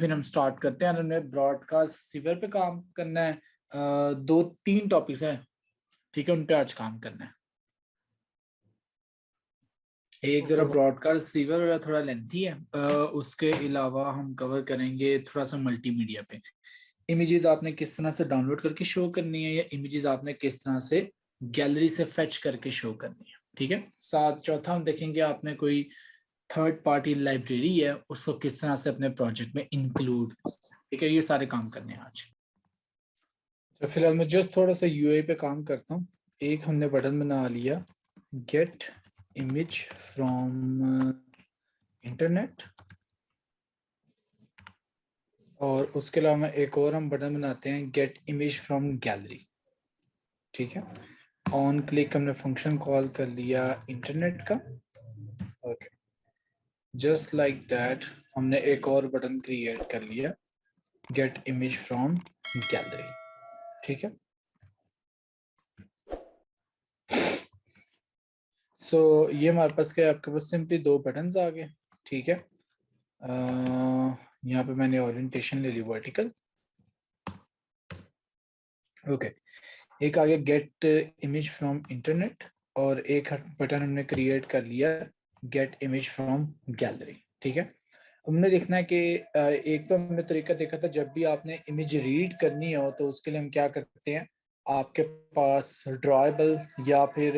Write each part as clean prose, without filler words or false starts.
फिर हम स्टार्ट करते हैं। हमें ब्रॉडकास्ट रिसीवर पे काम करना है। 2-3 टॉपिक्स हैं, ठीक है, उन पे आज काम करना है। एक जरा ब्रॉडकास्ट रिसीवर थोड़ा लेंथी है, उसके अलावा हम कवर करेंगे थोड़ा सा मल्टीमीडिया पे। इमेजेस आपने किस तरह से डाउनलोड करके शो करनी है, या इमेजेस आपने किस तरह से गैलरी से फेच करके शो करनी है, ठीक है। साथ चौथा हम देखेंगे आपने कोई थर्ड पार्टी लाइब्रेरी है, उसको किस तरह से अपने प्रोजेक्ट में इंक्लूड, ठीक है। ये सारे काम करने हैं आज। तो फिलहाल मैं जस्ट थोड़ा सा यूआई पे काम करता हूँ। एक हमने बटन बना लिया, गेट इमेज फ्रॉम इंटरनेट, और उसके अलावा मैं एक और हम बटन बनाते हैं, गेट इमेज फ्रॉम गैलरी, ठीक है। ऑन क्लिक हमने फंक्शन कॉल कर लिया इंटरनेट का, ओके। जस्ट लाइक दैट हमने एक और बटन क्रिएट कर लिया, गेट इमेज फ्रॉम गैलरी, ठीक है। सो ये हमारे पास क्या है, आपके पास सिंपली 2 बटन्स आ गए, ठीक है। यहाँ पे मैंने ओरिएंटेशन ले ली वर्टिकल, ओके। एक आ गया गेट इमेज फ्रॉम इंटरनेट, और एक बटन हमने क्रिएट कर लिया गेट इमेज फ्रॉम गैलरी, ठीक है। हमने देखना है कि एक तो हमने तरीका देखा था, जब भी आपने इमेज रीड करनी हो तो उसके लिए हम क्या करते हैं, आपके पास ड्रॉएबल या फिर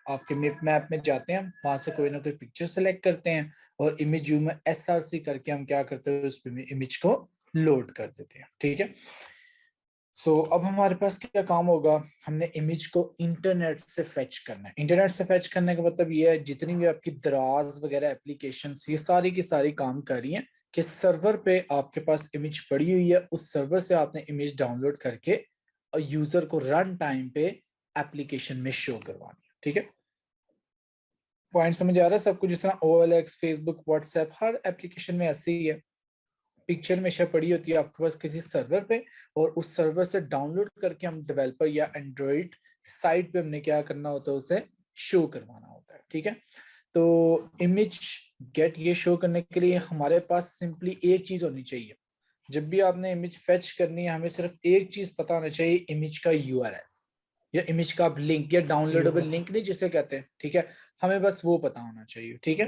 आपके मैप में जाते हैं, वहां से कोई ना कोई पिक्चर सेलेक्ट करते हैं, और इमेज व्यू में SRC करके हम क्या करते हैं, उस इमेज को लोड कर देते हैं, ठीक है। अब हमारे पास क्या काम होगा, हमने इमेज को इंटरनेट से फेच करना है। इंटरनेट से फेच करने का मतलब ये है, जितनी भी आपकी दराज वगैरह एप्लीकेशंस, ये सारी की सारी काम कर रही हैं कि सर्वर पे आपके पास इमेज पड़ी हुई है, उस सर्वर से आपने इमेज डाउनलोड करके और यूजर को रन टाइम पे एप्लीकेशन में शो करवानी है, ठीक है। पॉइंट समझ आ रहा है सबको? जिस तरह OLX, फेसबुक, व्हाट्सएप, हर एप्लीकेशन में ऐसे ही है, पिक्चर हमेशा पड़ी होती है आपके पास किसी सर्वर पे, और उस सर्वर से डाउनलोड करके हम डेवलपर या एंड्रॉइड साइट पे हमने क्या करना होता है, उसे शो करवाना होता है, ठीक है। तो इमेज गेट ये शो करने के लिए हमारे पास सिंपली एक चीज होनी चाहिए। जब भी आपने इमेज फेच करनी है, हमें सिर्फ एक चीज पता होना चाहिए, इमेज का URL या इमेज का लिंक या डाउनलोडेबल लिंक नहीं जिसे कहते हैं, ठीक है। हमें बस वो पता होना चाहिए, ठीक है।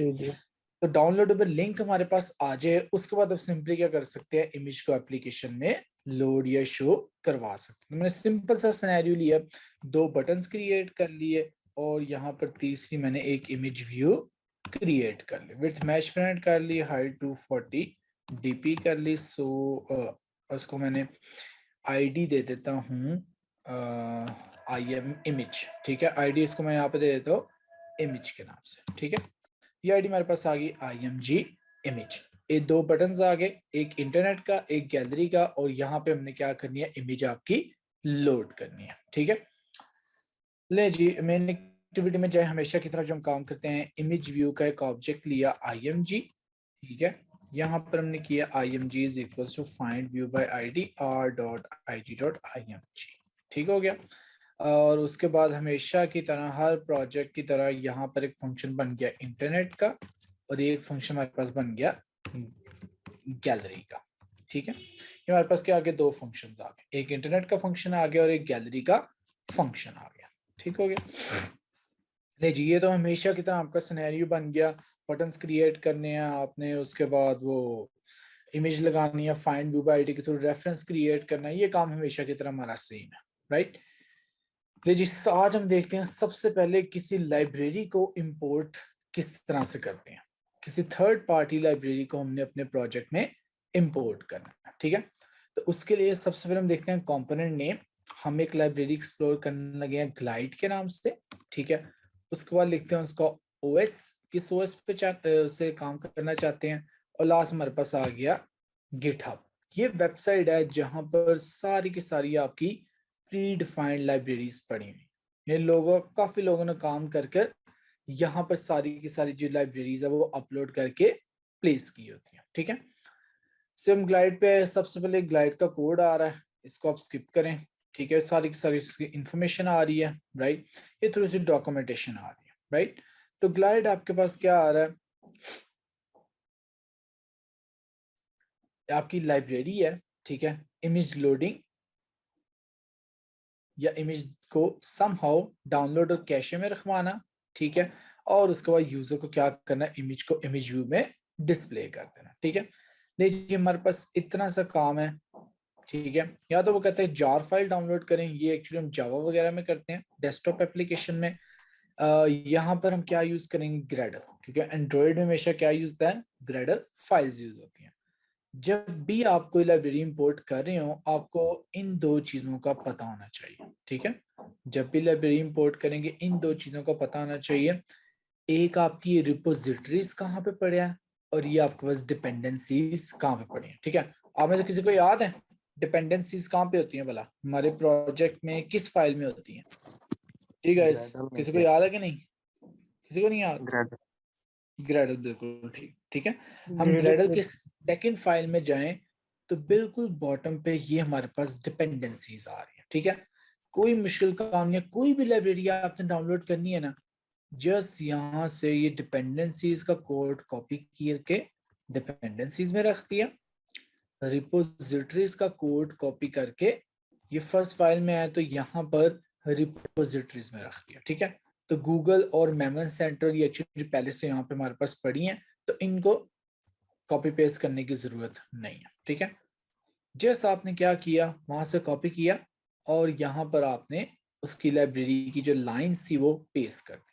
तो डाउनलोडेबल लिंक हमारे पास आ जाए, उसके बाद आप सिंपली क्या कर सकते हैं, इमेज को एप्लीकेशन में लोड या शो करवा सकते हैं। मैंने सिंपल सा सिनेरियो लिया, 2 बटन्स क्रिएट कर लिए, और यहाँ पर तीसरी मैंने एक इमेज व्यू क्रिएट कर ली, विड्थ मैच प्रिंट कर ली, हाइट 240 DP कर ली। उसको मैंने ID दे देता हूँ IM इमेज, ठीक है। ID इसको मैं यहाँ पे दे देता हूँ इमेज के नाम से, ठीक है। ये आईडी हमारे पास आ गई IMG इमेज। ये 2 बटन्स आ गए, एक इंटरनेट का, एक गैलरी का, और यहाँ पे हमने क्या करनी है, इमेज आपकी लोड करनी है, ठीक है। ले जी, मेन एक्टिविटी में जाए, हमेशा की तरह जो हम काम करते हैं, इमेज व्यू का एक ऑब्जेक्ट लिया IMG, ठीक है। यहाँ पर हमने किया IMG is equal to find view by ID r.ig.img, ठीक हो गया। और उसके बाद हमेशा की तरह, हर प्रोजेक्ट की तरह, यहाँ पर एक फंक्शन बन गया इंटरनेट का, और एक फंक्शन हमारे पास बन गया गैलरी का, ठीक है। ये हमारे पास क्या आ गया, 2 फंक्शंस आ गए, एक इंटरनेट का फंक्शन आ गया और एक गैलरी का फंक्शन आ गया, ठीक हो गया। ले जी, ये तो हमेशा की तरह आपका सिनेरियो बन गया। बटन्स क्रिएट करने हैं आपने, उसके बाद वो इमेज लगानी है, फाइंड व्यू बाय ID के थ्रू रेफरेंस क्रिएट करना है, ये काम हमेशा की तरह हमारा सेम है, राइट। तो जी आज हम देखते हैं सबसे पहले किसी लाइब्रेरी को इंपोर्ट किस तरह से करते हैं। किसी थर्ड पार्टी लाइब्रेरी को हमने अपने प्रोजेक्ट में इंपोर्ट करना है, ठीक है। तो उसके लिए सबसे पहले हम देखते हैं कंपोनेंट नेम। हम एक लाइब्रेरी एक्सप्लोर करने लगे हैं ग्लाइड के नाम से, ठीक है। उसके बाद लिखते हैं उसका OS, किस OS पे से काम करना चाहते हैं, और लास्ट हमारे पास आ गया गिटहब। ये वेबसाइट है जहां पर सारी की सारी आपकी प्री डिफाइंड लाइब्रेरीज पड़ी हुई। ये काफी लोगों ने काम कर यहाँ पर सारी की सारी जो लाइब्रेरीज है वो अपलोड करके प्लेस की होती है, ठीक है। सिम ग्लाइड पे सबसे पहले ग्लाइड का कोड आ रहा है, इसको आप स्किप करें, ठीक है। सारी की सारी इसकी इंफॉर्मेशन आ रही है, राइट। ये थोड़ी सी डॉक्यूमेंटेशन आ रही है, राइट। तो ग्लाइड आपके पास क्या आ रहा है, आपकी लाइब्रेरी है, ठीक है, इमेज लोडिंग या इमेज को समहाउ डाउनलोड और कैशे में रखवाना, ठीक है, और उसके बाद यूजर को क्या करना है, इमेज को इमेज व्यू में डिस्प्ले कर देना, ठीक है। देखिए हमारे पास इतना सा काम है, ठीक है। या तो वो कहते हैं जार फाइल डाउनलोड करें, ये एक्चुअली हम जावा वगैरह में करते हैं डेस्कटॉप एप्लीकेशन में। यहाँ पर हम क्या यूज करेंगे, ग्रेडल, क्योंकि एंड्रॉइड में हमेशा क्या यूज होता है, ग्रेडल फाइल्स यूज होती हैं। जब भी आप कोई लाइब्रेरी इंपोर्ट कर रहे हो, आपको इन दो चीजों का पता होना चाहिए, ठीक है। जब भी लाइब्रेरी इंपोर्ट करेंगे, इन दो चीजों का पता होना चाहिए। एक आपकी रिपोजिटरीज कहाँ पे पड़े हैं, और ये आपके पास डिपेंडेंसीज कहाँ पे पड़ी हैं, ठीक है। आप में से किसी को याद है डिपेंडेंसीज कहाँ पे होती हैं भला, हमारे प्रोजेक्ट में किस फाइल में होती हैं, ठीक है। ग्रेडल में किसी को थे। याद है कि नहीं, किसी को नहीं याद। ग्रेडल। ग्रेडल, बिल्कुल ठीक, ठीक है। हम ग्रेडल ग्रेडल में। के सेकंड फाइल में जाएं तो बिल्कुल बॉटम पे ये हमारे पास डिपेंडेंसीज आ रही है, ठीक है। कोई मुश्किल काम नहीं है, कोई भी लाइब्रेरी आपने डाउनलोड करनी है ना, जस्ट यहाँ से ये डिपेंडेंसीज का कोड कॉपी करके डिपेंडेंसीज में रख दिया, रिपोजिटरीज का कोड कॉपी करके ये फर्स्ट फाइल में आया तो यहाँ पर रिपोजिटरीज में रख दिया, ठीक है। तो गूगल और मेमन सेंटर ये एक्चुअली पहले से यहाँ पे हमारे पास पड़ी हैं, तो इनको कॉपी पेस्ट करने की जरूरत नहीं है, ठीक है। जैसे आपने क्या किया, वहां से कॉपी किया और यहाँ पर आपने उसकी लाइब्रेरी की जो लाइंस थी वो पेस्ट कर दी।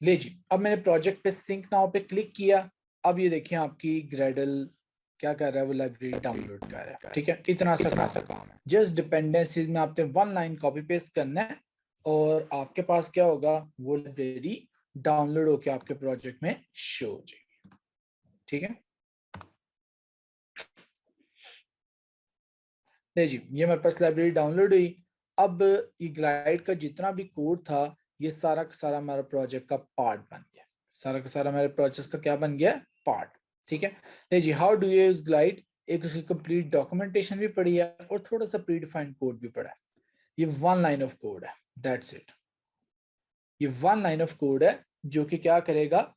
ले जी, अब मैंने प्रोजेक्ट पे सिंक नाउ पे क्लिक किया। अब ये देखिए आपकी ग्रेडल क्या कर रहा है, वो लाइब्रेरी डाउनलोड कर रहा है, ठीक है। इतना सा काम है, जस्ट डिपेंडेंसीज में आपने वन लाइन कॉपी पेस्ट करना है और आपके पास क्या होगा, वो लाइब्रेरी डाउनलोड होके आपके प्रोजेक्ट में शो हो जाएगी, ठीक है। नहीं जी, ये मेरे पास लाइब्रेरी डाउनलोड हुई। अब ये ग्लाइड का जितना भी कोड था, ये सारा का सारा हमारा प्रोजेक्ट का पार्ट बन गया, सारा का सारा हमारे प्रोजेक्ट का क्या बन गया, पार्ट, ठीक है। नहीं जी, how do you use glide, एक उसकी कंप्लीट डॉक्यूमेंटेशन भी पड़ी है और थोड़ा सा प्री डिफाइंड कोड भी पड़ा है। ये वन लाइन ऑफ कोड है, दैट्स इट। ये वन लाइन ऑफ कोड है जो कि क्या करेगा,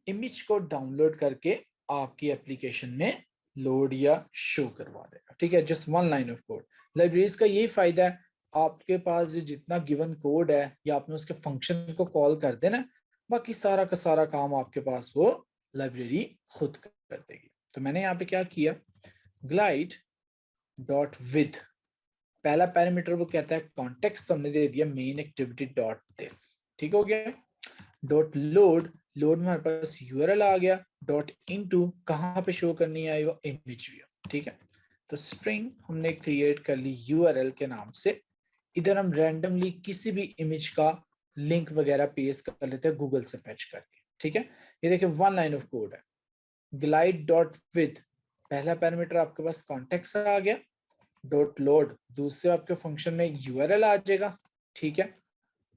इमेज को डाउनलोड करके आपकी एप्लीकेशन में लोड या शो करवा देगा, ठीक है। Just one line of code. Libraries का यही फायदा है, आपके पास जो जितना गिवन कोड है या आपने उसके फंक्शन को कॉल कर देना, बाकी सारा का सारा काम आपके पास वो लाइब्रेरी खुद कर देगी। तो मैंने यहाँ पे क्या किया, ग्लाइड डॉट विद, पहला पैरामीटर वो कहता है कॉन्टेक्स्ट, तो हमने दे दिया मेन एक्टिविटी डॉट दिस, ठीक हो गया। डॉट लोड, लोड में हमारे पास यूआरएल आ गया। डॉट इनटू, कहाँ पे शो करनी है वो इमेज व्यू, ठीक है। तो स्ट्रिंग हमने क्रिएट कर ली यूआरएल के नाम से। इधर हम रैंडमली किसी भी इमेज का लिंक वगैरह पेस्ट कर लेते हैं गूगल से फैच करके, ठीक है। ये देखिए वन लाइन ऑफ कोड है। ग्लाइड डॉट विद, पहला पैरामीटर आपके पास कॉन्टेक्स्ट आ गया। डॉट लोड, दूसरे आपके फंक्शन में यूआरएल आ जाएगा, ठीक है।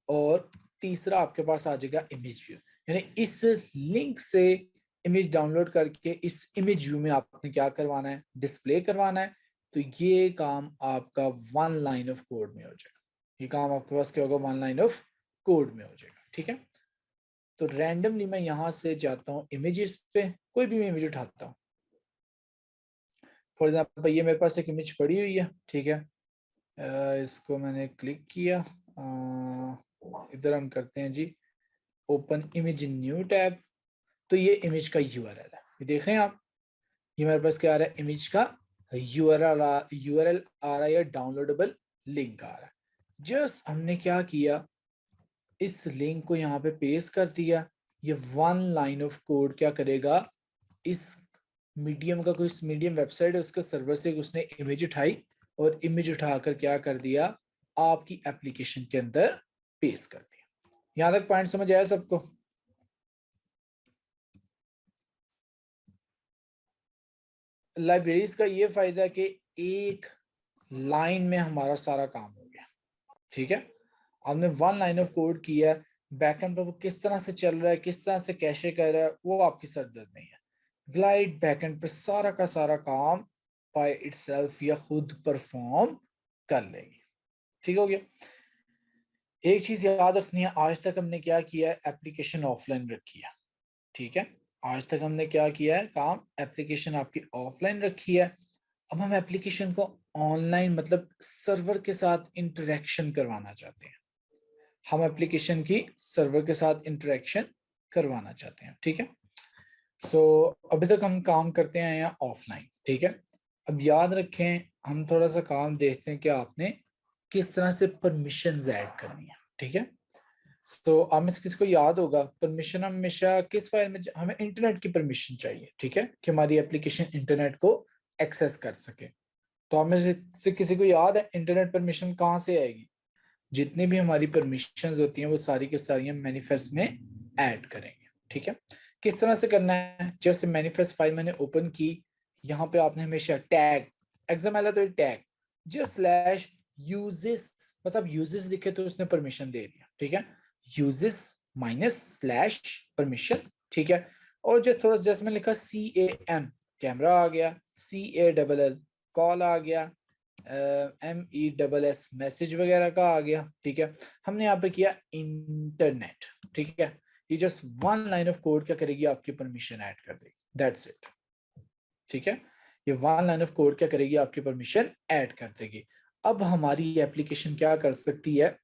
और तीसरा आपके पास आ जाएगा इमेज व्यू, यानी इस लिंक से इमेज डाउनलोड करके इस इमेज व्यू में आपने क्या करवाना है, डिस्प्ले करवाना है। तो ये काम आपका वन लाइन ऑफ कोड में हो जाएगा। ये काम आपके पास क्या होगा, वन लाइन ऑफ कोड में हो जाएगा, ठीक है। तो रैंडमली मैं यहां से जाता हूं इमेजेस पे, कोई भी मैं इमेज उठाता हूं। फॉर एग्जाम्पल ये मेरे पास एक इमेज पड़ी हुई है, ठीक है। इसको मैंने क्लिक किया, इधर हम करते हैं जी open image in new tab. तो ये इमेज का यूआरएल है, ये देख रहे हैं आप, ये मेरे पास क्या आ रहा है, इमेज का यूआरएल आ रहा है या डाउनलोडेबल लिंक आ रहा है। जस्ट हमने क्या किया, इस लिंक को यहाँ पे पेस्ट कर दिया। ये वन लाइन ऑफ कोड क्या करेगा, इस मीडियम का कोई मीडियम वेबसाइट है उसके सर्वर से उसने इमेज उठाई और इमेज उठाकर क्या कर दिया, आपकी एप्लीकेशन के अंदर पेस्ट कर दिया। यहां तक पॉइंट समझ आया सबको। लाइब्रेरीज का ये फायदा है कि एक लाइन में हमारा सारा काम हो गया, ठीक है। हमने वन लाइन ऑफ कोड किया, बैकएंड पर वो किस तरह से चल रहा है, किस तरह से कैशे कर रहा है, वो आपकी सरदर्द नहीं है। ग्लाइड बैकएंड पे सारा का सारा काम बाय इटसेल्फ या खुद परफॉर्म कर लेगी, ठीक हो गया। एक चीज याद रखनी है, आज तक हमने क्या किया है, एप्लीकेशन ऑफलाइन रखी है, ठीक है। आज तक हमने क्या किया है काम, एप्लीकेशन आपकी ऑफलाइन रखी है। अब हम एप्लीकेशन को ऑनलाइन मतलब सर्वर के साथ इंटरेक्शन करवाना चाहते हैं। हम एप्लीकेशन की सर्वर के साथ इंटरेक्शन करवाना चाहते हैं, ठीक है। सो अभी तक हम काम करते हैं यहाँ ऑफलाइन, ठीक है। अब याद रखें, हम थोड़ा सा काम देखते हैं कि आपने किस तरह से परमिशंस ऐड करनी है, ठीक है। तो आप में से किसको याद होगा, परमिशन हमेशा किस फाइल में, हमें इंटरनेट की परमिशन चाहिए, ठीक है, कि हमारी एप्लीकेशन इंटरनेट को एक्सेस कर सके। तो आप में से किसी को याद है इंटरनेट परमिशन कहाँ से आएगी? जितनी भी हमारी परमिशंस होती हैं वो सारी की सारी हम मैनिफेस्ट में ऐड करेंगे, ठीक है। किस तरह से करना है, जैसे मैनिफेस्ट फाइल मैंने ओपन की, यहाँ पे आपने हमेशा टैग एक्सएमएल तो टैग जस्ट स्लैश यूजेस, मतलब यूजेस लिखे तो उसने परमिशन दे दिया, ठीक है। यूजेस माइनस स्लैश परमिशन, ठीक है। और जस्ट थोड़ा जस्ट में लिखा CAM कैमरा आ गया, CALL कॉल आ गया, MESS मैसेज वगैरह का आ गया, ठीक है। हमने यहाँ पे किया इंटरनेट, ठीक है। ये just one line of code क्या करेगी, आपकी परमिशन ऐड कर देगी, दैट्स इट, ठीक है। ये वन लाइन ऑफ कोड क्या करेगी, आपकी परमिशन ऐड कर देगी। अब हमारी एप्लीकेशन क्या कर सकती है,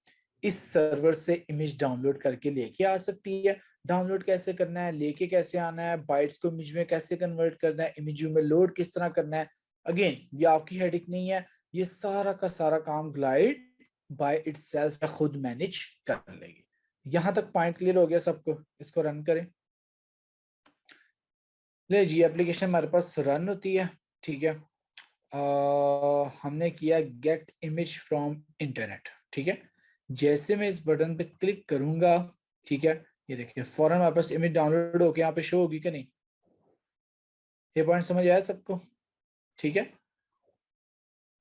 इस सर्वर से इमेज डाउनलोड करके लेके आ सकती है। डाउनलोड कैसे करना है, लेके कैसे आना है, बाइट्स को इमेज में कैसे कन्वर्ट करना है, इमेज में लोड किस तरह करना है, अगेन ये आपकी हेडिक नहीं है, ये सारा का सारा काम ग्लाइड बाय इटसेल्फ खुद मैनेज कर लेगी। यहां तक पॉइंट क्लियर हो गया सबको, इसको रन करें। ले जी, एप्लीकेशन हमारे पास रन होती है, ठीक है। हमने किया गेट इमेज फ्रॉम इंटरनेट, ठीक है। जैसे मैं इस बटन पे क्लिक करूंगा, ठीक है, ये देखिए फौरन हमारे पास इमेज डाउनलोड होके यहाँ पे शो होगी कि नहीं, ये पॉइंट समझ आया सबको, ठीक है।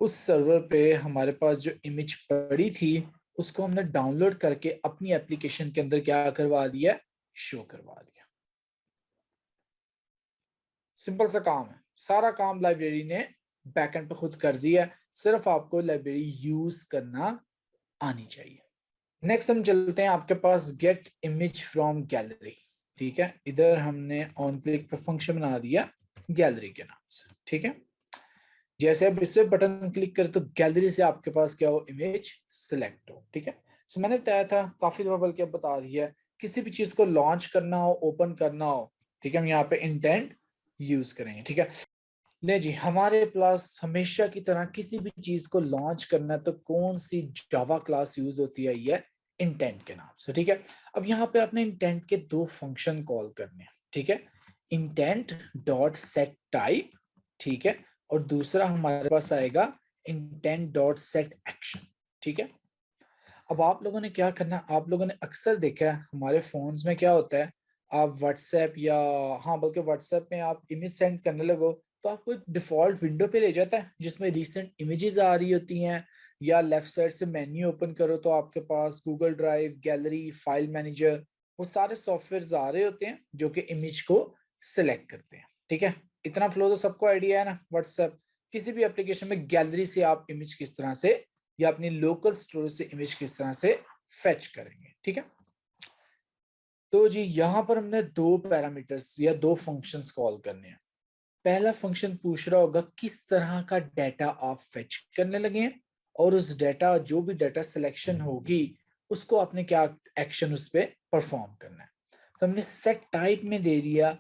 उस सर्वर पे हमारे पास जो इमेज पड़ी थी उसको हमने डाउनलोड करके अपनी एप्लीकेशन के अंदर क्या करवा दिया, शो करवा दिया। सिंपल सा काम है, सारा काम लाइब्रेरी ने बैकएंड पे खुद कर दिया, सिर्फ आपको लाइब्रेरी यूज करना आनी चाहिए। नेक्स्ट हम चलते हैं आपके पास गेट इमेज फ्रॉम गैलरी, ठीक है। इधर हमने ऑन क्लिक पे फंक्शन बना दिया गैलरी के नाम से, ठीक है। जैसे अब इस पे बटन क्लिक करें तो गैलरी से आपके पास क्या हो, इमेज सिलेक्ट हो, ठीक है। सो मैंने बताया था काफी दफा, बल्कि अब बता दिया, किसी भी चीज को लॉन्च करना हो, ओपन करना हो, ठीक है, हम यहाँ पे इंटेंट यूज करेंगे, ठीक है। ले जी, हमारे पास हमेशा की तरह किसी भी चीज को लॉन्च करना है तो कौन सी जावा क्लास यूज होती है, ये इंटेंट के नाम से, ठीक है। अब यहाँ पे आपने इंटेंट के दो फंक्शन कॉल करने हैं, ठीक है। इंटेंट डॉट सेट टाइप, ठीक है, और दूसरा हमारे पास आएगा इंटेंट डॉट सेट एक्शन, ठीक है। अब आप लोगों ने क्या करना, आप लोगों ने अक्सर देखा है हमारे फोन्स में क्या होता है, आप व्हाट्सएप या, हाँ बल्कि व्हाट्सएप में आप इमेज सेंड करने लगो तो आपको डिफॉल्ट विंडो पे ले जाता है जिसमें रिसेंट इमेजेस आ रही होती हैं, या लेफ्ट साइड से मेन्यू ओपन करो तो आपके पास Google Drive, gallery, file manager, वो सारे सॉफ्टवेयर आ रहे होते हैं जो कि इमेज को सिलेक्ट करते हैं, ठीक है। इतना फ्लो तो सबको आइडिया है ना। व्हाट्सएप किसी भी एप्लीकेशन में गैलरी से आप इमेज किस तरह से या अपनी लोकल स्टोरेज से इमेज किस तरह से फेच करेंगे, ठीक है। तो जी यहाँ पर हमने दो पैरामीटर्स या दो फंक्शंस कॉल करने हैं। पहला फंक्शन पूछ रहा होगा किस तरह का डाटा आप फेच करने लगे हैं, और उस डाटा, जो भी डाटा सिलेक्शन होगी उसको आपने क्या एक्शन उस पर परफॉर्म करना है। तो हमने सेट टाइप में दे दिया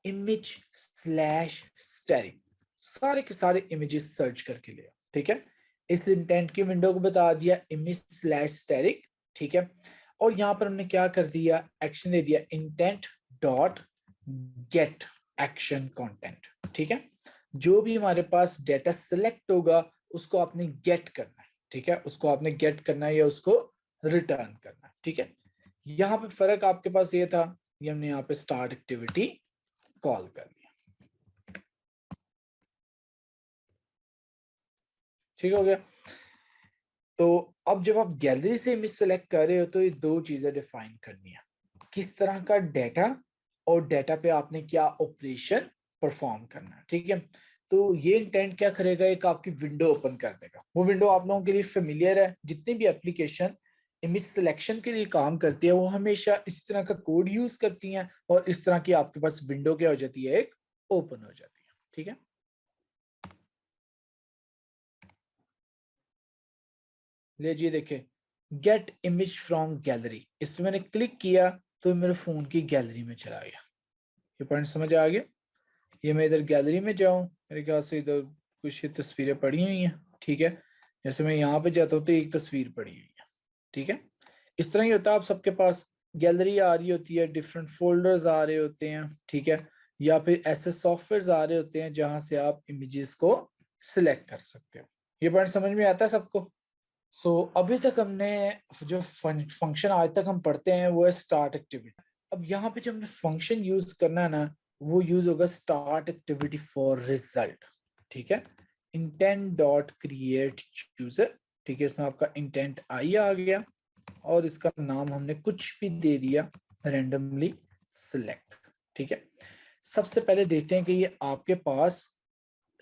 इमेज स्लैश स्टैटिक, सारे के सारे इमेजेस सर्च करके लिया, ठीक है। इस इंटेंट की विंडो को बता दिया इमेज स्लैश स्टैटिक, ठीक है। और यहाँ पर हमने क्या कर दिया, एक्शन दे दिया intent dot gate action content, ठीक है। जो भी हमारे पास डेटा सिलेक्ट होगा उसको आपने गेट करना है, ठीक है, उसको आपने गेट करना है या उसको रिटर्न करना है, ठीक है। यहाँ पे फर्क आपके पास ये था, ये हमने यहाँ पे स्टार्ट एक्टिविटी कॉल कर लिया, ठीक हो गया। तो अब जब आप गैलरी से इमेज सेलेक्ट कर रहे हो तो ये दो चीजें डिफाइन करनी है, किस तरह का डेटा और डेटा पे आपने क्या ऑपरेशन परफॉर्म करना है, ठीक है। तो ये इंटेंट क्या करेगा, एक आपकी विंडो ओपन कर देगा। वो विंडो आप लोगों के लिए फेमिलियर है, जितने भी एप्लीकेशन इमेज सिलेक्शन के लिए काम करती है वो हमेशा इस तरह का कोड यूज करती हैं और इस तरह की आपके पास विंडो क्या हो जाती है, एक ओपन हो जाती है। ठीक है, ले जी देखिए, गेट इमेज फ्रॉम गैलरी, इसमें मैंने क्लिक किया तो मेरे फोन की गैलरी में चला गया। ये पॉइंट समझ आ गया? ये मैं इधर गैलरी में जाऊं, मेरे ख्याल से इधर कुछ तस्वीरें पड़ी हुई हैं। ठीक है, जैसे मैं यहाँ पे जाता हूँ तो एक तस्वीर पड़ी हुई है। ठीक है, इस तरह ही होता है, आप सबके पास गैलरी आ रही होती है, डिफरेंट फोल्डर्स आ रहे होते हैं। ठीक है, या फिर ऐसे सॉफ्टवेयर आ रहे होते हैं जहां से आप इमेजेस को सिलेक्ट कर सकते हो। ये पॉइंट समझ में आता है सबको? अभी तक हमने जो फंक्शन आज तक हम पढ़ते हैं वो है स्टार्ट एक्टिविटी। अब यहाँ पे जब हमने फंक्शन यूज करना है ना, वो यूज होगा स्टार्ट एक्टिविटी फॉर रिजल्ट। ठीक है, इंटेंट डॉट क्रिएट चूजर। ठीक है, इसमें आपका इंटेंट आई आ गया और इसका नाम हमने कुछ भी दे दिया, रैंडमली सिलेक्ट। ठीक है, सबसे पहले देखते हैं कि ये आपके पास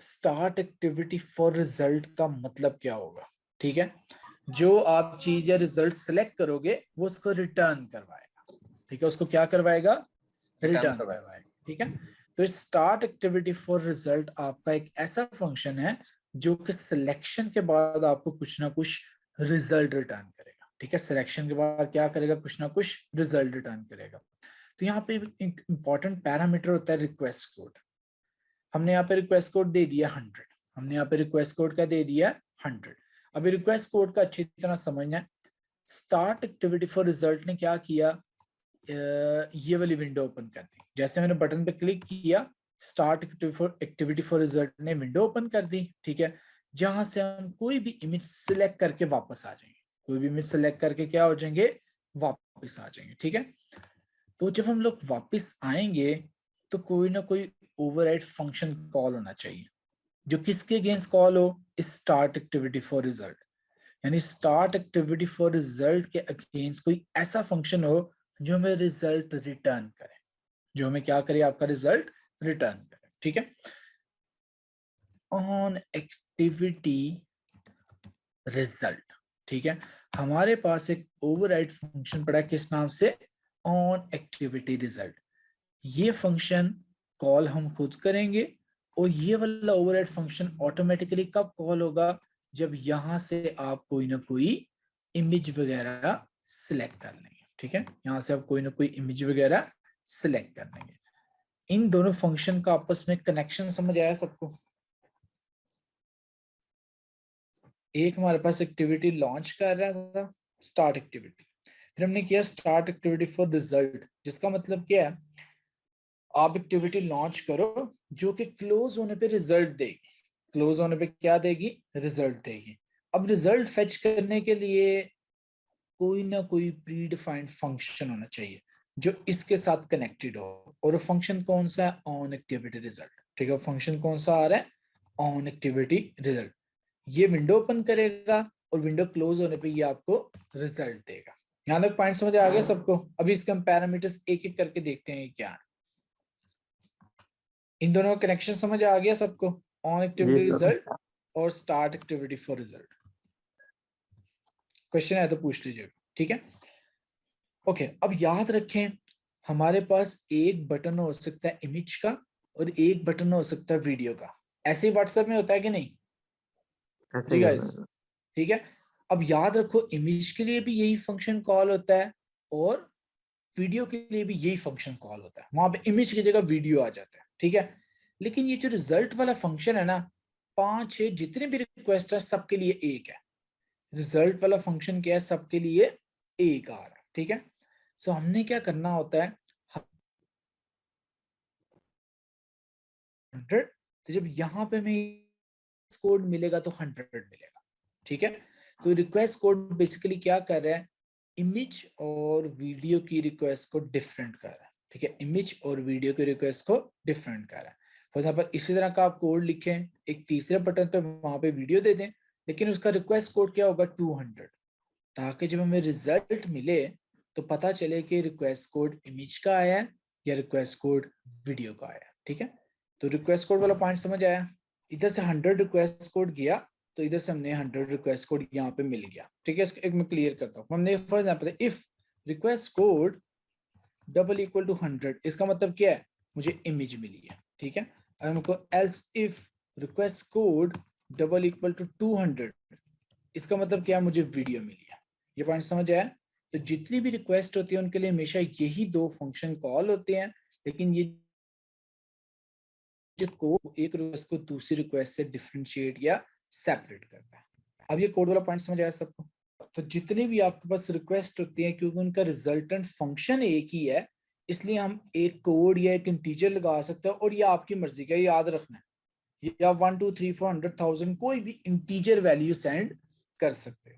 स्टार्ट एक्टिविटी फॉर रिजल्ट का मतलब क्या होगा। ठीक है, जो आप चीज या रिजल्ट सिलेक्ट करोगे वो उसको रिटर्न करवाएगा। ठीक है, उसको क्या करवाएगा, रिटर्न करवाएगा। ठीक है, तो स्टार्ट एक्टिविटी फॉर रिजल्ट आपका एक ऐसा फंक्शन है जो कि सिलेक्शन के बाद आपको कुछ ना कुछ रिजल्ट रिटर्न करेगा। ठीक है, सिलेक्शन के बाद क्या करेगा, कुछ ना कुछ रिजल्ट रिटर्न करेगा। तो यहाँ पे एक इंपॉर्टेंट पैरामीटर होता है रिक्वेस्ट कोड। हमने यहाँ पे रिक्वेस्ट कोड दे दिया 100, हमने यहाँ पे रिक्वेस्ट कोड का दे दिया 100। अभी रिक्वेस्ट कोड का अच्छी तरह समझना है। स्टार्ट एक्टिविटी फॉर रिजल्ट ने क्या किया, ये वाली विंडो ओपन कर दी। जैसे मैंने बटन पे क्लिक किया, स्टार्ट एक्टिविटी फॉर रिजल्ट ने विंडो ओपन कर दी। ठीक है, जहां से हम कोई भी इमेज सिलेक्ट करके वापस आ जाएंगे, कोई भी इमेज सिलेक्ट करके क्या हो जाएंगे, वापस आ जाएंगे। ठीक है, तो जब हम लोग वापस आएंगे तो कोई ना कोई ओवरराइड फंक्शन कॉल होना चाहिए, जो किसके अगेंस्ट कॉल हो, स्टार्ट एक्टिविटी फॉर रिजल्ट। यानी स्टार्ट एक्टिविटी फॉर रिजल्ट के अगेंस्ट कोई ऐसा फंक्शन हो जो हमें रिजल्ट रिटर्न करे, जो हमें क्या करे, आपका रिजल्ट रिटर्न करे। ठीक है, ऑन एक्टिविटी रिजल्ट। ठीक है, हमारे पास एक ओवरराइड फंक्शन पड़ा है, किस नाम से, ऑन एक्टिविटी रिजल्ट। ये फंक्शन कॉल हम खुद करेंगे और ये वाला ओवरराइड फंक्शन ऑटोमेटिकली कब कॉल होगा, जब यहां से आप कोई ना कोई इमेज वगैरह सिलेक्ट कर लेंगे। ठीक है, यहां से आप कोई ना कोई इमेज वगैरह सिलेक्ट कर लेंगे। इन दोनों फंक्शन का आपस में कनेक्शन समझ आया सबको? एक हमारे पास एक्टिविटी लॉन्च कर रहा था, स्टार्ट एक्टिविटी, फिर हमने किया स्टार्ट एक्टिविटी फॉर रिजल्ट, जिसका मतलब क्या है, आप एक्टिविटी लॉन्च करो जो कि क्लोज होने पे रिजल्ट देगी। क्लोज होने पे क्या देगी, रिजल्ट देगी। अब रिजल्ट फेच करने के लिए कोई ना कोई प्री डिफाइंड फंक्शन होना चाहिए जो इसके साथ कनेक्टेड हो, और फंक्शन कौन सा है, ऑन एक्टिविटी रिजल्ट। ठीक है, फंक्शन कौन सा आ रहा है, ऑन एक्टिविटी रिजल्ट। ये विंडो ओपन करेगा और विंडो क्लोज होने पे ये आपको रिजल्ट देगा। यहां तक पॉइंट समझ आ गया सबको? अभी इसके हम पैरामीटर्स एक एक करके देखते हैं क्या है। इन दोनों का कनेक्शन समझ आ गया सबको, ऑन एक्टिविटी रिजल्ट और start activity for result? Question है तो पूछ लीजिएगा। ठीक है, ओके, अब याद रखें हमारे पास एक बटन हो सकता है इमेज का और एक बटन हो सकता है वीडियो का। ऐसे ही व्हाट्सएप में होता है कि नहीं जी गाइस? ठीक है, अब याद रखो इमेज के लिए भी यही फंक्शन कॉल होता है और वीडियो के लिए भी यही फंक्शन कॉल होता है। वहां पे इमेज की जगह वीडियो आ जाता है। ठीक है, लेकिन ये जो रिजल्ट वाला फंक्शन है ना, 5-6 जितने भी रिक्वेस्ट है सबके लिए एक है। रिजल्ट वाला फंक्शन क्या है, सबके लिए एक आ रहा है। ठीक है, सो हमने क्या करना होता है, 100, तो जब यहाँ पे हमें कोड मिलेगा तो 100 मिलेगा। ठीक है, तो रिक्वेस्ट कोड बेसिकली क्या कर रहा है, इमेज और वीडियो की रिक्वेस्ट को डिफरेंट कर रहा है। ठीक है, इमेज और वीडियो की रिक्वेस्ट को डिफरेंट कर रहा है। फॉर एग्जाम्पल इसी तरह का आप कोड लिखें, एक तीसरे बटन पे वहां पे वीडियो दे दें, लेकिन उसका रिक्वेस्ट कोड क्या होगा, 200, ताकि जब हमें रिजल्ट मिले तो पता चले कि रिक्वेस्ट कोड इमेज का आया है या रिक्वेस्ट कोड वीडियो का आया है। ठीक है, तो रिक्वेस्ट कोड वाला पॉइंट समझ आया? इधर से 100 रिक्वेस्ट कोड गया तो इधर से हमने 100 रिक्वेस्ट कोड यहाँ पे मिल गया। ठीक है, एक मैं क्लियर करता हूँ। हमने for example if request code double equal to 100, इसका मतलब क्या है, मुझे इमेज मिली है। ठीक है, और हमको else if request code double equal to 200, इसका मतलब क्या है, मुझे वीडियो मिली है। ये पॉइंट समझ आया? तो जितनी भी रिक्वेस्ट होती है उनके लिए हमेशा यही दो फंक्शन कॉल होते हैं, लेकिन ये जो कोड एक रिक्वेस्ट को दूसरी रिक्वेस्ट से डिफरेंशिएट या सेपरेट करता है। अब ये कोड वाला पॉइंट समझ आया सबको? तो जितनी भी आपके पास रिक्वेस्ट होती है, क्योंकि उनका रिजल्टेंट फंक्शन एक ही है, इसलिए हम एक कोड या एक इंटीजर लगा सकते हैं, और ये आपकी मर्जी का, याद रखना है, या 1 2 3 4 100,000 कोई भी इंटीजर वैल्यू सेंड कर सकते हो।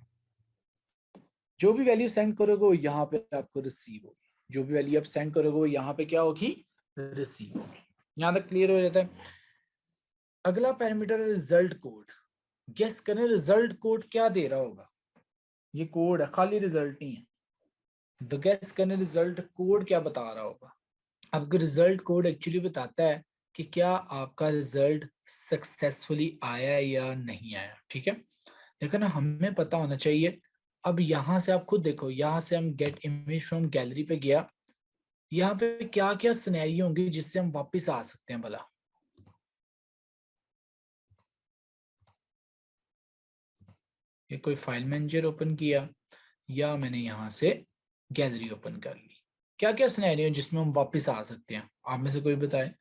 जो भी वैल्यू सेंड करोगे वो यहाँ पे आपको रिसीव होगी, जो भी वैल्यू आप सेंड करोगे वो यहाँ पे क्या होगी, रिसीव होगी। यहाँ तक क्लियर हो जाता है? अगला पैरामीटर है रिजल्ट कोड। गेस करें रिजल्ट कोड क्या दे रहा होगा? ये कोड है, खाली रिजल्ट नहीं है। तो गेस करें रिजल्ट कोड क्या बता रहा होगा? आपका रिजल्ट कोड एक्चुअली बताता है कि क्या आपका रिजल्ट सक्सेसफुली आया या नहीं आया। ठीक है, देखो ना, हमें पता होना चाहिए। अब यहाँ से आप खुद देखो, यहाँ से हम गेट इमेज फ्रॉम गैलरी पे गया, यहाँ पे क्या क्या सिनेरियो होंगे जिससे हम वापस आ सकते हैं भला? ये कोई फाइल मैनेजर ओपन किया या मैंने यहाँ से गैलरी ओपन कर ली, क्या क्या सिनेरियो जिसमें हम वापस आ सकते हैं? आप में से कोई बताए।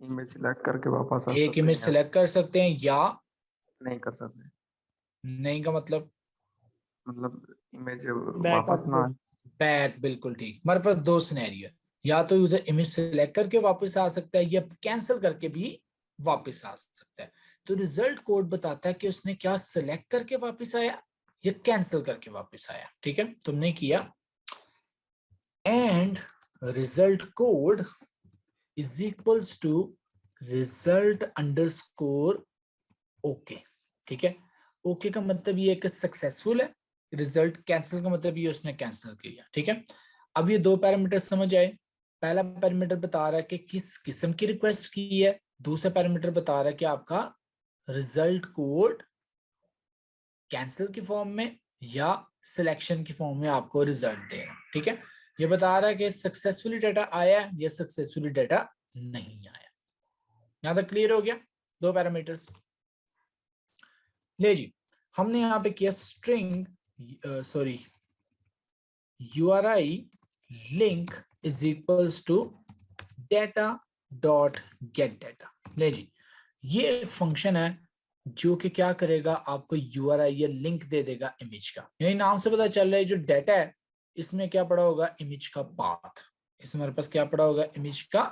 इमेज सिलेक्ट करके वापस आ एक सकते इमेज हैं, सिलेक्ट कर सकते हैं या नहीं कर सकते, नहीं का मतलब मतलब इमेज बैकअप वापस ना को आए। बैक, बिल्कुल ठीक। हमारे पास दो सिनेरियो, या तो यूजर इमेज सिलेक्ट करके वापस आ सकता है या कैंसिल करके भी वापस आ सकता है। तो रिजल्ट कोड बताता है कि उसने क्या सिलेक्ट करके वापस आया या कैंसिल करके वापस आया। ठीक है, तुमने किया and result code is equals to result underscore okay. ठीक है, ओके का मतलब ये कि सक्सेसफुल है, रिजल्ट कैंसिल का मतलब ये उसने कैंसिल किया। ठीक है, अब ये दो पैरामीटर समझ आए। पहला पैरामीटर बता रहा है कि किस किस्म की रिक्वेस्ट की है, दूसरा पैरामीटर बता रहा है कि आपका रिजल्ट कोड कैंसिल की फॉर्म में या सिलेक्शन की फॉर्म में आपको रिजल्ट दे रहा है। ठीक है, ये बता रहा है कि सक्सेसफुली डाटा आया या सक्सेसफुली डाटा नहीं आया। यहां तक क्लियर हो गया? दो पैरामीटर्स। ले जी, हमने यहाँ पे किया string sorry URI link is equals to data dot get data. ले जी, ये एक फंक्शन है जो कि क्या करेगा, आपको URI या लिंक दे देगा इमेज का। यानी नाम से पता चल रहा है जो डेटा है इसमें क्या पड़ा होगा, इमेज का पाथ। इसमें हमारे पास क्या पड़ा होगा, इमेज का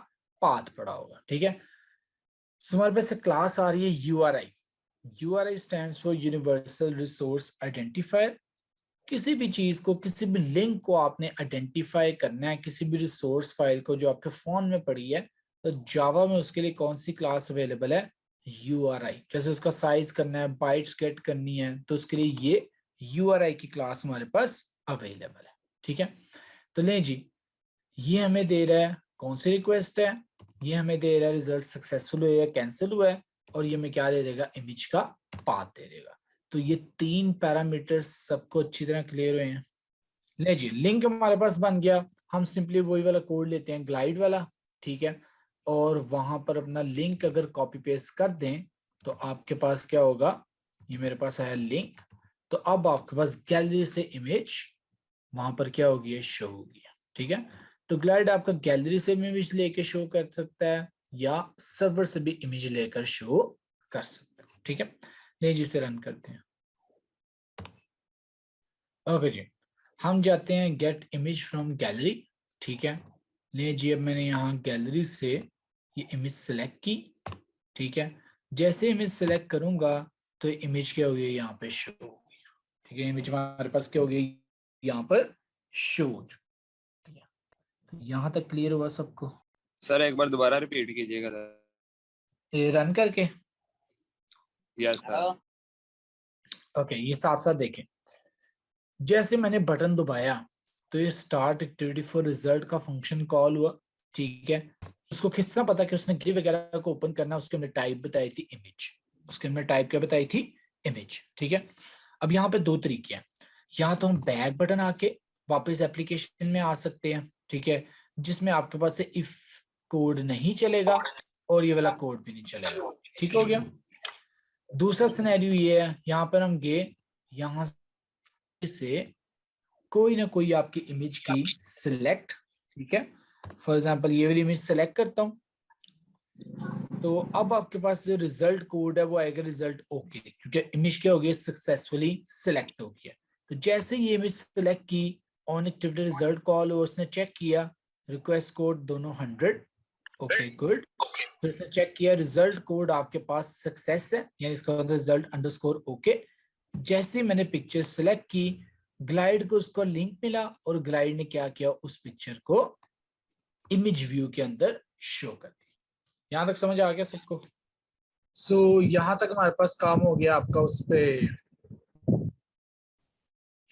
पाथ पड़ा होगा। ठीक है, सो हमारे पास क्लास आ रही है URI। URI stands for universal resource identifier. किसी भी चीज को, किसी भी लिंक को आपने आइडेंटिफाई करना है, किसी भी रिसोर्स फाइल को जो आपके फोन में पड़ी है, तो जावा में उसके लिए कौन सी क्लास अवेलेबल है, URI। जैसे उसका साइज करना है, बाइट्स गेट करनी है, तो उसके लिए ये URI की क्लास हमारे पास अवेलेबल है। ठीक है, तो ले जी, ये हमें दे रहा है कौन सी रिक्वेस्ट है, ये हमें दे रहा है रिजल्ट सक्सेसफुल हुआ या कैंसिल हुआ है, और ये हमें क्या दे देगा, इमेज का पाथ दे देगा। तो ये तीन पैरामीटर्स सबको अच्छी तरह क्लियर हुए हैं। ले जी, लिंक हमारे पास बन गया। हम सिंपली वही वाला कोड लेते हैं, ग्लाइड वाला। ठीक है, और वहां पर अपना लिंक अगर कॉपी पेस्ट कर दें तो आपके पास क्या होगा, ये मेरे पास है लिंक, तो अब आपके पास गैलरी से इमेज वहां पर क्या होगी, शो होगी। ठीक है, तो ग्लाइड आपका गैलरी से इमेज लेकर शो कर सकता है या सर्वर से भी इमेज लेकर शो कर सकता है। ठीक है, ले जी, से रन करते हैं। ओके जी, हम जाते हैं गेट इमेज फ्रॉम गैलरी। ठीक है, ले जी, अब मैंने यहाँ गैलरी से ये इमेज सेलेक्ट की। ठीक है, जैसे इमेज सेलेक्ट करूंगा तो इमेज क्या होगी, यहाँ पे शो होगी। ठीक है, इमेज हमारे पास क्या होगी, यहाँ पर शो। यहाँ तक क्लियर हुआ सबको? सर एक बार दोबारा रिपीट कीजिएगा सर। ये रन करके यस सर। ओके, ये साथ साथ देखें। जैसे मैंने बटन दबाया तो ये स्टार्ट एक्टिविटी फॉर रिजल्ट का फंक्शन कॉल हुआ। ठीक है, उसको किस तरह पता कि उसने ग्रिड वगैरह को ओपन करना, उसके हमने टाइप बताई थी इमेज। उसके अंदर टाइप क्या बताई थी, इमेज। ठीक है, अब यहाँ पे दो तरीके हैं, या तो हम बैक बटन आके वापस एप्लीकेशन में आ सकते हैं, ठीक है, जिसमें आपके पास से इफ कोड नहीं चलेगा और ये वाला कोड भी नहीं चलेगा। ठीक हो गया। दूसरा सिनेरियो ये है, यहाँ पर हम गए, यहाँ से कोई ना कोई आपकी इमेज की सिलेक्ट, ठीक है, फॉर एग्जांपल ये वाली इमेज सेलेक्ट करता हूँ, तो अब आपके पास जो रिजल्ट कोड है वो आएगा रिजल्ट ओके, क्योंकि इमेज क्या हो गई, सक्सेसफुली सिलेक्ट हो गया। तो जैसे ये इमेज सिलेक्ट की, ऑन एक्टिविटी रिजल्ट कॉल और उसने चेक किया, रिक्वेस्ट कोड दोनों 100, ओके गुड। फिर उसने चेक किया रिजल्ट कोड आपके पास सक्सेस है, यानी इसका मतलब रिजल्ट अंडरस्कोर ओके। जैसे मैंने पिक्चर सिलेक्ट की, ग्लाइड को उसको लिंक मिला और ग्लाइड ने क्या किया, उस पिक्चर को इमेज व्यू के अंदर शो कर दिया। यहां तक समझ आ गया सबको? सो यहाँ तक हमारे पास काम हो गया आपका उस पे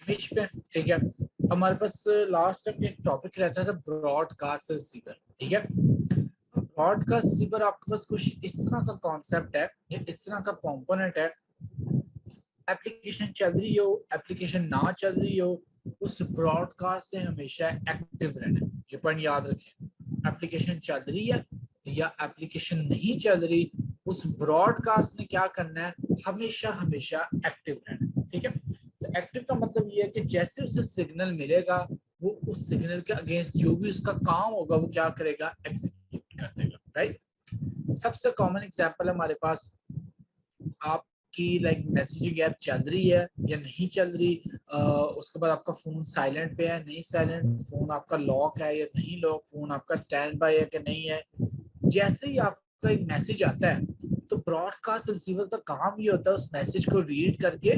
इमेज पे। ठीक है, हमारे पास लास्ट टाइम एक टॉपिक रहता था ब्रॉडकास्ट रिसीवर। ठीक है, ब्रॉडकास्ट रिसीवर आपके पास कुछ इस तरह का कॉन्सेप्ट है, या इस तरह का कंपोनेंट है, एप्लीकेशन चल रही हो, एप्लीकेशन ना चल रही हो, उस ब्रॉडकास्ट से हमेशा एक्टिव रहना। ये पॉइंट याद रखें, एप्लीकेशन चल रही है या एप्लीकेशन नहीं चल रही, उस ब्रॉडकास्ट ने क्या करना है, हमेशा हमेशा एक्टिव रहना। ठीक है, तो एक्टिव का मतलब ये है कि जैसे उसे सिग्नल मिलेगा, वो उस सिग्नल के अगेंस्ट जो भी उसका काम होगा वो क्या करेगा, एग्जीक्यूट कर देगा। राइट, सबसे कॉमन एग्जांपल हमारे पास, आपकी लाइक मैसेजिंग ऐप चल रही है या नहीं चल रही, उसके बाद आपका फोन साइलेंट पे है नहीं साइलेंट, फोन आपका लॉक है या नहीं लॉक, फोन आपका स्टैंड बाय है कि नहीं है। जैसे ही आपका एक मैसेज आता है, तो ब्रॉडकास्ट रिसीवर का काम ये होता है उस मैसेज को रीड करके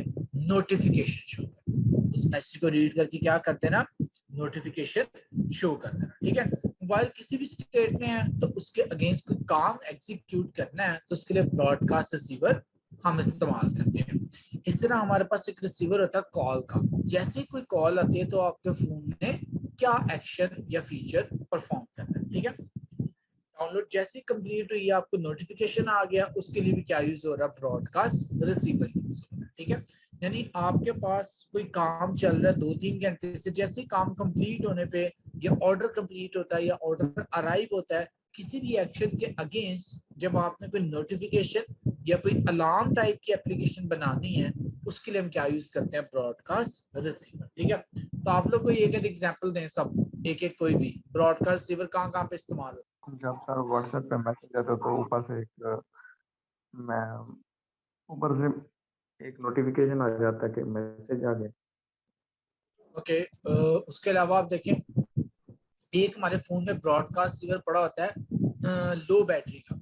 नोटिफिकेशन शो करना, उस मैसेज को रीड करके क्या कर देना, नोटिफिकेशन शो कर देना। ठीक है, मोबाइल किसी भी स्टेट में है तो उसके अगेंस्ट कोई काम एग्जीक्यूट करना है, तो उसके लिए ब्रॉडकास्ट रिसीवर हम इस्तेमाल करते हैं। इस तरह हमारे पास एक रिसीवर होता है कॉल का, जैसे ही कोई कॉल आती है तो आपके फोन ने क्या एक्शन या फीचर परफॉर्म करना है। ठीक है, डाउनलोड जैसे कंप्लीट हुई, आपको नोटिफिकेशन आ गया, उसके लिए भी क्या यूज हो रहा है, ब्रॉडकास्ट रिसीवर यूज हो रहा है। ठीक है, यानी आपके पास कोई काम चल रहा है 2-3 घंटे से, जैसे ही काम कंप्लीट होने पे या ऑर्डर कंप्लीट होता है या ऑर्डर अराइव होता है, किसी भी एक्शन के अगेंस्ट जब आपने कोई नोटिफिकेशन या कोई अलार्म टाइप की एप्लीकेशन बनानी है, उसके लिए हम क्या यूज करते हैं, ब्रॉडकास्ट रिसीवर। ठीक है, तो आप लोग कोई एक एग्जांपल दें, सब एक एक कोई भी ब्रॉडकास्ट रिसीवर कहाँ कहाँ पे इस्तेमाल होता जब सर व्हाट्सएप पे मैसेज आता तो ऊपर से मैं ऊपर से एक नोटिफिकेशन आ जाता कि मैसेज आ गया। है? ओके, उसके अलावा आप देखें, एक हमारे फोन में ब्रॉडकास्ट रिसीवर पड़ा होता है लो बैटरी का।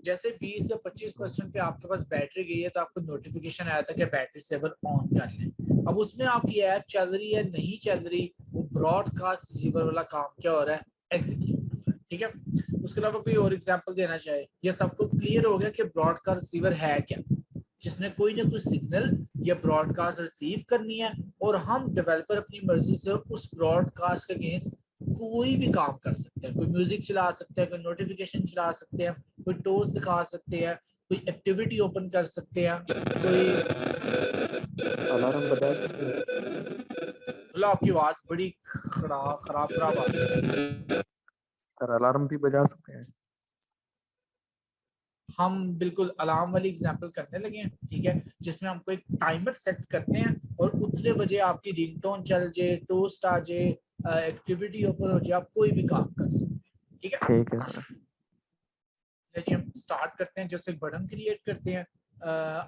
जैसे 20 या 25% पे आपके पास बैटरी गई है, तो आपको नोटिफिकेशन आया था कि बैटरी सेवर ऑन कर लें। अब उसमें आपकी ऐप चल रही है नहीं चल रही, वो ब्रॉडकास्ट रिसीवर वाला काम क्या हो रहा है, एग्जीक्यूट हो रहा है। ठीक है, उसके अलावा कोई और एग्जांपल देना चाहे, ये सबको क्लियर हो गया कि ब्रॉडकास्ट रिसीवर है क्या, जिसने कोई ना कोई सिग्नल या ब्रॉडकास्ट रिसीव करनी है, और हम डेवलपर अपनी मर्जी से उस ब्रॉडकास्ट के अगेंस्ट कोई भी काम कर सकते हैं, कोई म्यूजिक चला सकते हैं, कोई नोटिफिकेशन चला सकते हैं, कोई टोस्ट दिखा सकते हैं, कोई एक्टिविटी ओपन कर सकते हैं, कोई, अलार्म बजा सकते हैं। मतलब आपकी आवाज बड़ी खराब खराब खराब आ रही है। सर अलार्म भी बजा सकते हैं। हम बिल्कुल अलार्म वाली एग्जांपल करने लगे हैं। ठीक है, जिसमें हमको एक टाइमर सेट करते हैं और उतने बजे आपकी रिंगटोन चल जाए, टोस्ट आ जाए, एक्टिविटी ओपन हो जाए, आप कोई भी काम कर सकते हैं। ठीक है, ठीक है सर। लेकिन हम स्टार्ट करते हैं, जैसे एक बटन क्रिएट करते हैं,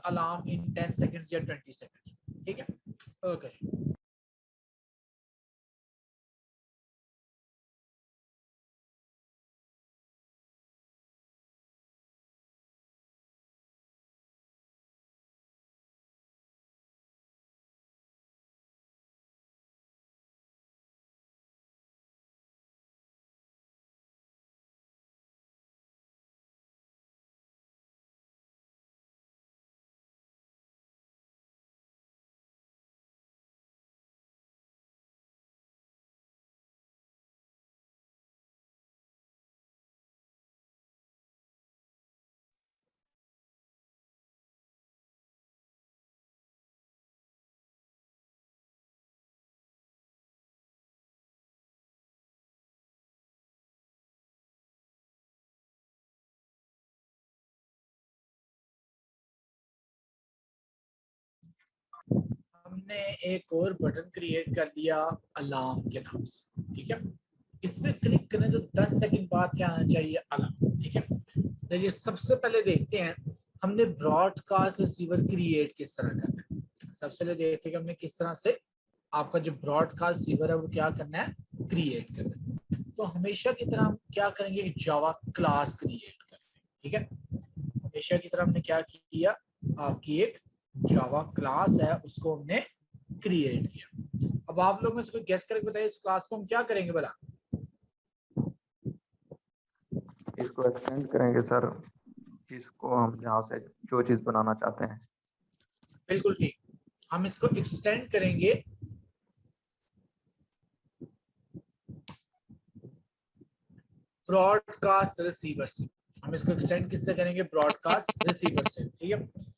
अलार्म इन 10 सेकेंड्स या 20 सेकेंड्स। ठीक है, ओके। हमने एक और बटन क्रिएट कर लिया अलार्म के नाम से, ठीक है। इस पे क्लिक करें तो 10 सेकंड बाद क्या आना चाहिए, अलार्म, ठीक है। देखिए सबसे पहले देखते हैं हमने ब्रॉडकास्ट रिसीवर क्रिएट किस तरह करना है। सबसे पहले देखते हैं कि हमने किस तरह से आपका जो ब्रॉडकास्ट रिसीवर है वो क्या करना है, क्रिएट करना है। तो हमेशा की तरह हम क्या करेंगे, जावा क्लास क्रिएट करेंगे, ठीक है। हमेशा की तरह हमने क्या किया, आपकी एक जावा क्लास है उसको हमने क्रिएट किया। अब आप लोग में से कोई गेस करके बताइए इस क्लास को हम क्या करेंगे भला। इसको एक्सटेंड करेंगे सर, जिसको हम जहाँ से जो चीज बनाना चाहते हैं। बिल्कुल ठीक, हम इसको एक्सटेंड करेंगे ब्रॉडकास्ट रिसीवर से। हम इसको एक्सटेंड किससे करेंगे, ब्रॉडकास्ट रिसीवर से, ठीक है।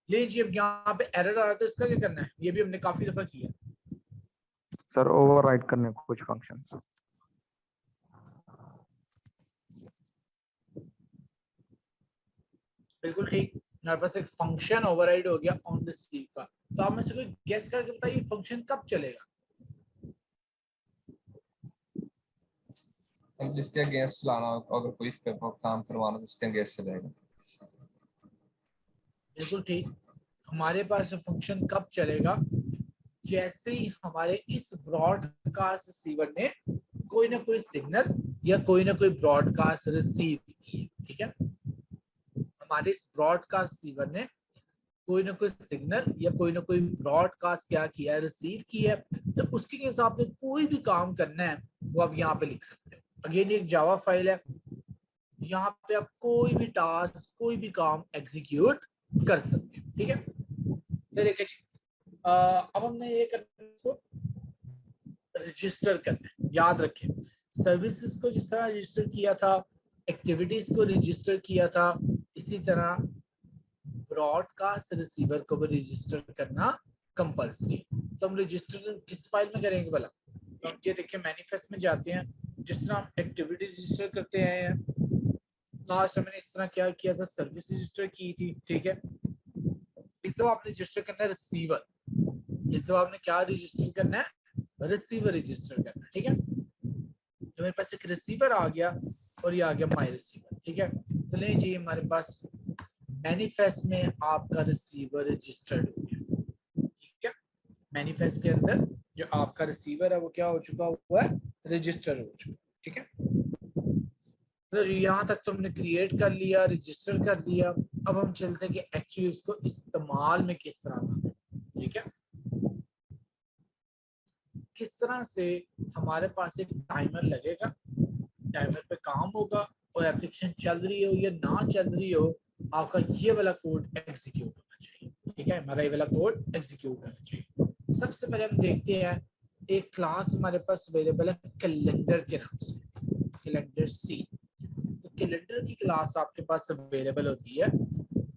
लीजिए अब यहाँ पे एरर आ रहा है तो इसका क्या करना है, ये भी हमने काफी दफा किया। सर ओवरराइड करने को कुछ फंक्शंस। बिल्कुल ठीक, हमारे पास एक फंक्शन ओवरराइड हो गया ऑन द स्लीप का। तो आप में से कोई गेस करके बताइए फंक्शन कब चलेगा। जिसके अगेंस्ट लाना हो, अगर कोई इस पे काम करवाना तो उसके अगेंस्ट चलेगा। बिल्कुल ठीक, हमारे पास फंक्शन कब चलेगा, जैसे ही हमारे इस ब्रॉडकास्ट रिसीवर ने कोई ना कोई सिग्नल या कोई ना कोई ब्रॉडकास्ट रिसीव की, ठीक है। हमारे इस ब्रॉडकास्ट रिसीवर ने कोई ना कोई सिग्नल या कोई ना कोई ब्रॉडकास्ट क्या किया है, रिसीव किया है। तो उसके हिसाब से कोई भी काम करना है वो आप यहाँ पे लिख सकते हो। अगेन एक जावा फाइल है, यहाँ पे आप कोई भी टास्क कोई भी काम एग्जीक्यूट कर सकते हैं, ठीक है। तो देखिए अब हमने ये करना है, रजिस्टर करना है। याद रखें सर्विसेज को जिस तरह रजिस्टर किया था, एक्टिविटीज को रजिस्टर किया था, इसी तरह ब्रॉडकास्ट रिसीवर को भी रजिस्टर करना कंपल्सरी है। तो हम रजिस्टर किस फाइल में करेंगे भला, तो हम ये देखिए मैनिफेस्ट में जाते हैं। जिस तरह हम एक्टिविटी रजिस्टर करते हैं, लास्ट मैंने इस तरह क्या किया था, सर्विस रजिस्टर की थी, ठीक है। इस दफा आपने रजिस्टर करना है रिसीवर, इस दफा आपने क्या रजिस्टर करना है, रिसीवर रजिस्टर करना है, ठीक है। तो मेरे पास एक रिसीवर आ गया और ये आ गया माई रिसीवर, ठीक है। तो ले जी हमारे पास मैनिफेस्ट में आपका रिसीवर रजिस्टर्ड हो गया, ठीक है। मैनिफेस्ट के अंदर जो आपका रिसीवर है वो क्या हो चुका हुआ है, रजिस्टर हो चुका, ठीक है। तो यहाँ तक तो हमने क्रिएट कर लिया, रजिस्टर कर लिया। अब हम चलते हैं कि एक्चुअली इसको इस्तेमाल में किस तरह का, ठीक है। किस तरह से हमारे पास एक टाइमर लगेगा, टाइमर पे काम होगा और एप्लीकेशन चल रही हो या ना चल रही हो, आपका ये वाला कोड एग्जीक्यूट होना चाहिए, ठीक है। हमारा ये वाला कोड एग्जीक्यूट होना चाहिए। सबसे पहले हम देखते हैं एक क्लास हमारे पास अवेलेबल है कैलेंडर के नाम से, कैलेंडर सी। तो कैलेंडर की क्लास आपके पास अवेलेबल होती है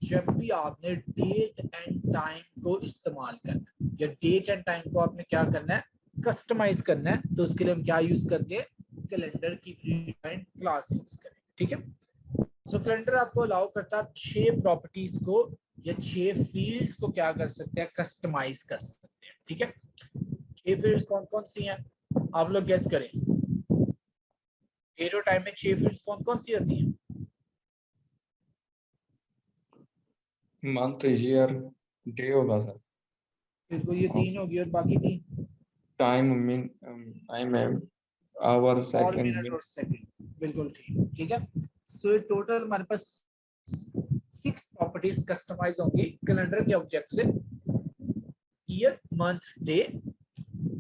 जब भी आपने डेट एंड टाइम को इस्तेमाल करना है या डेट एंड टाइम को आपने क्या करना है, कस्टमाइज करना है। तो उसके लिए हम क्या यूज करते हैं, कैलेंडर की प्रीडिफाइंड क्लास यूज करें, ठीक है। सो कैलेंडर आपको अलाउ करता है 6 प्रॉपर्टीज को या 6 फील्ड्स को क्या कर सकते हैं, कस्टमाइज कर सकते हैं, ठीक है। 6 फील्ड्स कौन कौन सी हैं, आप लोग गेस करें। डेट और टाइम में 6 फील्ड्स कौन कौन सी होती हैं, मंथ, ईयर, डे होगा सर। बिल्कुल ये 3 होगी और बाकी 3 टाइम मीन टाइम है, आवर, और सेकंड, मिनट और सेकंड, बिल्कुल ठीक, ठीक है। सो ये टोटल हमारे पास 6 प्रॉपर्टीज कस्टमाइज होंगी कैलेंडर के ऑब्जेक्ट से, ईयर, मंथ, डे,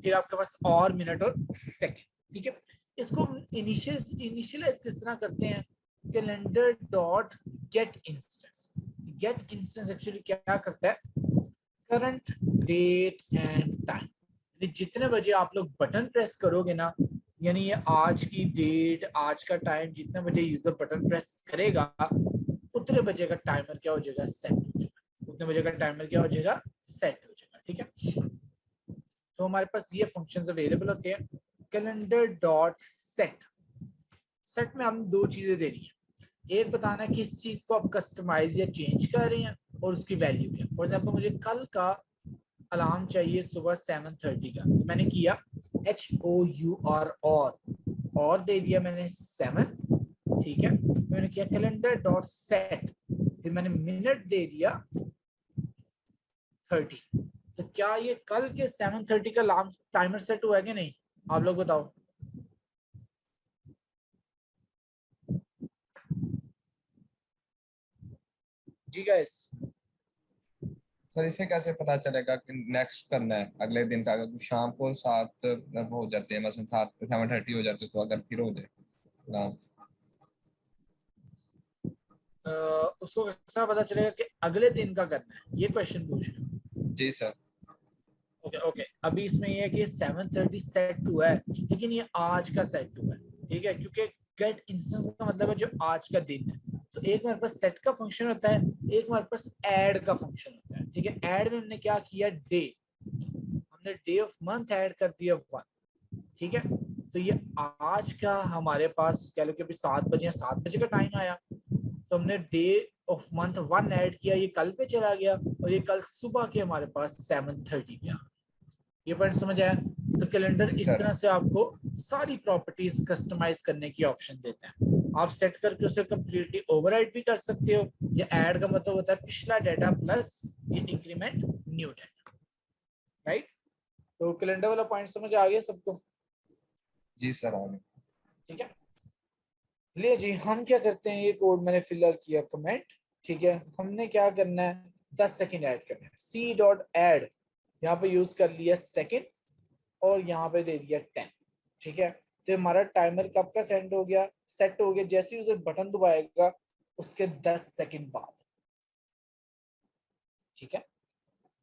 फिर आपके पास और मिनट और सेकंड, ठीक है। इसको इनिशियलाइज किस तरह करते हैं, calendar dot get instance. Get instance actually क्या करता है, करंट डेट एंड टाइम। जितने बजे आप लोग बटन प्रेस करोगे ना, यानी ये आज की डेट, आज का टाइम, जितने बजे यूजर बटन प्रेस करेगा उतने बजे का टाइमर क्या हो जाएगा, सेट हो जाएगा, उतने बजे का टाइमर क्या हो जाएगा, सेट हो जाएगा, ठीक है। तो हमारे पास ये फंक्शंस अवेलेबल होते हैं। कैलेंडर डॉट सेट, सेट में हम 2 चीजें देनी है, एक बताना है किस चीज को आप कस्टमाइज या चेंज कर रहे हैं और उसकी वैल्यू क्या। फॉर एग्जाम्पल मुझे कल का अलार्म चाहिए सुबह 7:30 का, तो मैंने किया HOUR और दे दिया मैंने 7, ठीक है। मैंने किया कैलेंडर डॉट सेट, फिर मैंने मिनट दे दिया 30। तो क्या ये कल के 7:30 का अलार्म टाइमर सेट हुआ है कि नहीं, आप लोग बताओ। जी गाइस, सर इसे कैसे पता चलेगा कि नेक्स्ट करना है अगले दिन का? अगर शाम को 7 हो जाते हैं, मतलब 7:30 हो जाते हैं, तो अगर फिर हो जाए अलार्म। उसको कैसा पता चलेगा कि अगले दिन का करना है, ये क्वेश्चन पूछ रहे हो। जी सर। ओके ओके, अभी इसमें ये है कि 7:30 सेट हुआ है, लेकिन ये आज का सेट हुआ है, ठीक है, क्योंकि गेट इंस्टेंस का मतलब है जो आज का दिन है। तो एक हमारे पास सेट का फंक्शन होता है, एक हमारे पास ऐड का फंक्शन होता है, ठीक है। ऐड में हमने क्या किया, डे, हमने डे ऑफ मंथ ऐड कर दिया 1, ठीक है। तो ये आज का हमारे पास कह लो कि अभी 7 बजे, 7 बजे का टाइम आया, तो हमने डे ऑफ मंथ 1 ऐड किया, ये कल पे चला गया, और ये कल सुबह के हमारे पास 7:30 पे आ। ये पॉइंट समझ आया। तो कैलेंडर जी इस सर। तरह से आपको सारी प्रॉपर्टीज कस्टमाइज करने की ऑप्शन देता है। आप सेट करके उसे कंप्लीटली ओवरराइड भी कर सकते हो। ये ऐड का मतलब होता है पिछला डाटा प्लस ये इंक्रीमेंट न्यू डाटा, राइट। तो कैलेंडर वाला पॉइंट समझ आ गया सबको? जी सर आगे। ठीक है, लिए जी हम क्या करते हैं, ये कोड मैंने फिलहाल किया कमेंट, ठीक है। हमने क्या करना है, 10 सेकंड ऐड करना है, सी डॉट एड, यहाँ पे यूज कर लिया सेकंड और यहाँ पे दे दिया 10, ठीक है। तो हमारा टाइमर कब का सेट हो गया, जैसे ही यूजर बटन दबाएगा उसके 10 सेकंड बाद, ठीक है।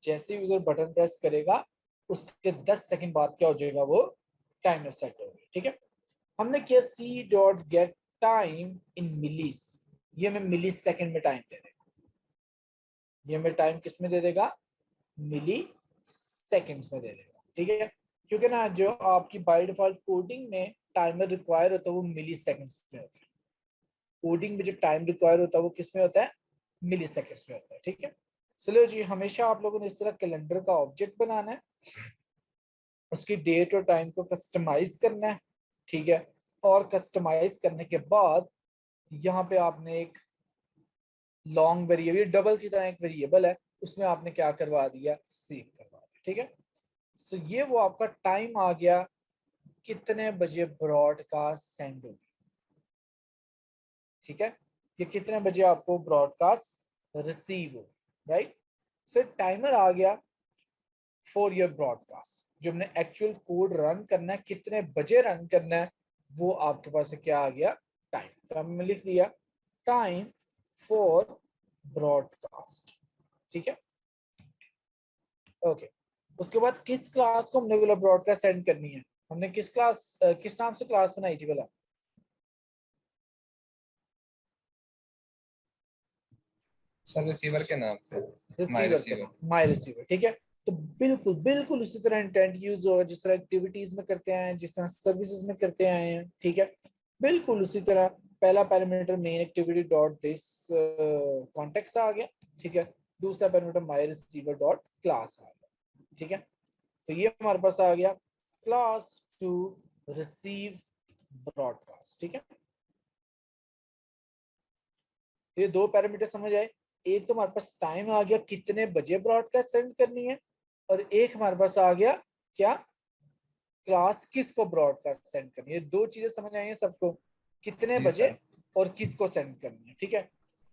जैसे ही यूजर बटन प्रेस करेगा उसके 10 सेकंड बाद क्या हो जाएगा, वो टाइमर सेट हो गया, ठीक है। हमने किया C dot get time in millis, ये हमें मिली सेकंड में टाइम दे देगा, ये हमें टाइम किस में दे देगा, मिली सेकंड्स में दे देगा, ठीक है। क्योंकि ना जो आपकी बाय डिफॉल्ट कोडिंग में टाइमर रिक्वायर होता है वो मिली सेकंड्स में होता है, कोडिंग में जो टाइम रिक्वायर होता है वो किस में होता है, मिली सेकंड्स में होता है, ठीक है। चलो जी, हमेशा आप लोगों ने इस तरह कैलेंडर का ऑब्जेक्ट बनाना है, उसकी डेट और टाइम को कस्टमाइज करना है, ठीक है। और कस्टमाइज करने के बाद यहाँ पे आपने एक लॉन्ग वेरिएबल, डबल की तरह एक वेरिएबल है, उसमें आपने क्या करवा दिया, सेव करवा दिया, ठीक है। सो ये वो आपका टाइम आ गया, कितने बजे ब्रॉडकास्ट सेंड होगी, ठीक है। ये कितने बजे आपको ब्रॉडकास्ट रिसीव हो, राइट। सो टाइमर आ गया फॉर योर ब्रॉडकास्ट, जो हमने एक्चुअल कोड रन करना है, कितने बजे रन करना है, वो आपके पास क्या आ गया, टाइम। तो हमने लिख दिया टाइम फॉर ब्रॉडकास्ट, ठीक है। ओके, उसके बाद किस क्लास को हमने बोला ब्रॉडकास्ट सेंड करनी है, हमने किस क्लास, किस नाम से क्लास बनाई थी बोला, सर रिसीवर के नाम से, माय रिसीवर के रिसीवर। नाम, माई रिसीवर, ठीक है। तो बिल्कुल बिल्कुल उसी तरह इंटेंट यूज होगा जिस तरह एक्टिविटीज में करते हैं, जिस तरह सर्विसेज में करते आए हैं, ठीक है। बिल्कुल उसी तरह पहला parameter main activity dot this context आ गया, ठीक है। दूसरा parameter my receiver dot class आ गया, ठीक है। तो ये हमारे पास आ गया क्लास टू रिसीव ब्रॉडकास्ट, ठीक है। ये दो पैरामीटर समझ आए, एक तो हमारे पास टाइम आ गया कितने बजे ब्रॉडकास्ट सेंड करनी है, और एक हमारे पास आ गया क्या, क्लास किसको ब्रॉडकास्ट सेंड करनी है। दो चीजें समझ आई हैं सबको, कितने जी बजे सर। और किसको सेंड करनी है, ठीक है।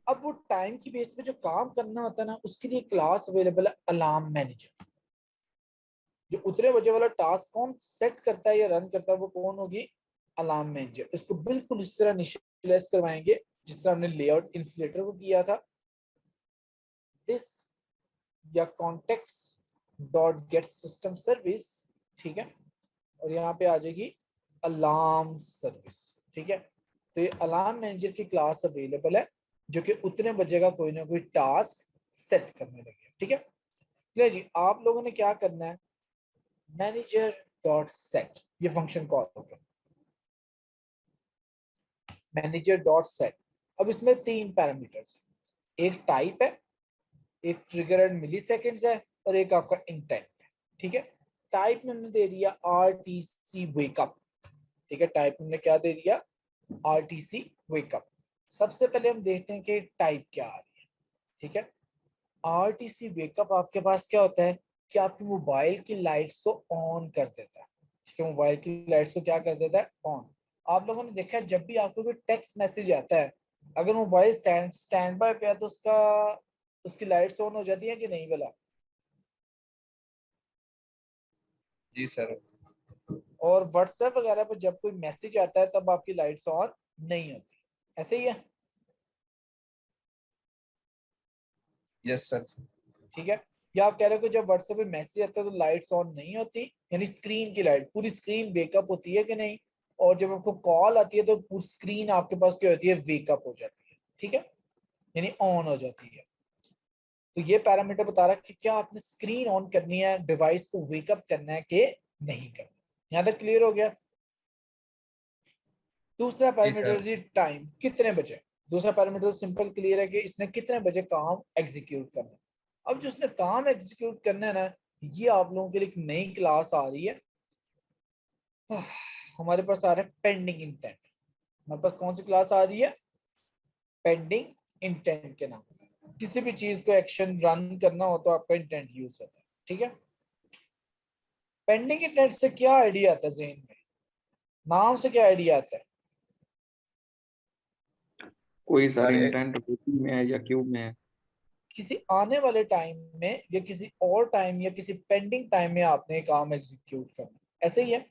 अब वो टाइम की बेस पे जो काम करना होता है ना, उसके लिए क्लास अवेलेबल है अलार्म मैनेजर। जो उतने बजे वाला टास्क कौन सेट करता है या रन करता है, वो कौन होगी, अलार्म मैनेजर। इसको बिल्कुल इस तरह इनिशियलाइज करवाएंगे जिस तरह हमने लेआउट इन्फ्लेटर को किया था, दिस या context dot gate system service, ठीक है। और यहाँ पे आ जाएगी अलार्म सर्विस, ठीक है। तो ये अलार्म मैनेजर की क्लास अवेलेबल है जो कि उतने बजे का कोई ना कोई टास्क सेट करने लगे, ठीक है। चलिए जी, आप लोगों ने क्या करना है, मैनेजर डॉट सेट ये फंक्शन कॉल होगा, मैनेजर डॉट सेट। अब इसमें 3 पैरामीटर्स, एक टाइप है, एक ट्रिगर एंड मिली सेकेंड्स है, और एक आपका इंटेंट, ठीक है। टाइप में हमने दे दिया RTC वेकअप, ठीक है। टाइप में हमने क्या दे दिया, RTC वेकअप। सबसे पहले हम देखते हैं कि टाइप क्या आ रही है, ठीक है। RTC वेकअप आपके पास क्या होता है कि आपकी मोबाइल की लाइट्स को ऑन कर देता है, ठीक है। मोबाइल की लाइट्स को क्या कर देता है, ऑन। आप लोगों ने देखा है जब भी आपको कोई टेक्स्ट मैसेज आता है, अगर मोबाइल स्टैंड बाय पे है तो उसकी लाइट्स ऑन हो जाती है कि नहीं भला? जी सर। और व्हाट्सएप वगैरह पर जब कोई मैसेज आता है तब आपकी लाइट्स ऑन नहीं होती, ऐसे ही है, यस सर। ठीक है। या आप कह रहे हो कि जब व्हाट्सएप पे मैसेज आता है तो लाइट्स ऑन नहीं होती, यानी स्क्रीन की लाइट, पूरी स्क्रीन वेकअप होती है कि नहीं? और जब आपको कॉल आती है तो पूरी स्क्रीन आपके पास क्या होती है, वेकअप हो जाती है, ठीक है, यानी ऑन हो जाती है। तो ये पैरामीटर बता रहा है कि क्या आपने स्क्रीन ऑन करनी है, डिवाइस को वेकअप करना है कि नहीं करना। यहाँ तक क्लियर हो गया? दूसरा जी सर। पैरामीटर टाइम, कितने बजे। दूसरा पैरामीटर सिंपल क्लियर है कि इसने कितने बजे काम एग्जीक्यूट करना है। अब जो उसने काम एग्जीक्यूट करना है ना, ये आप लोगों के लिए एक नई क्लास आ रही है। हमारे पास आ रहा है पेंडिंग इंटेंट। हमारे पास कौन सी क्लास आ रही है, पेंडिंग इंटेंट के नाम से। किसी भी चीज को एक्शन रन करना हो तो आपका इंटेंट यूज होता है, ठीक है। पेंडिंग इंटेंट से क्या आइडिया आता है ज़हन में, नाम से क्या आइडिया आता है? कोई सर सारी एक इंटेंट वेटिंग में है या क्यू में है। किसी आने वाले टाइम में या किसी और टाइम या किसी पेंडिंग टाइम में आपने काम एग्जीक्यूट करना, ऐसे ही है।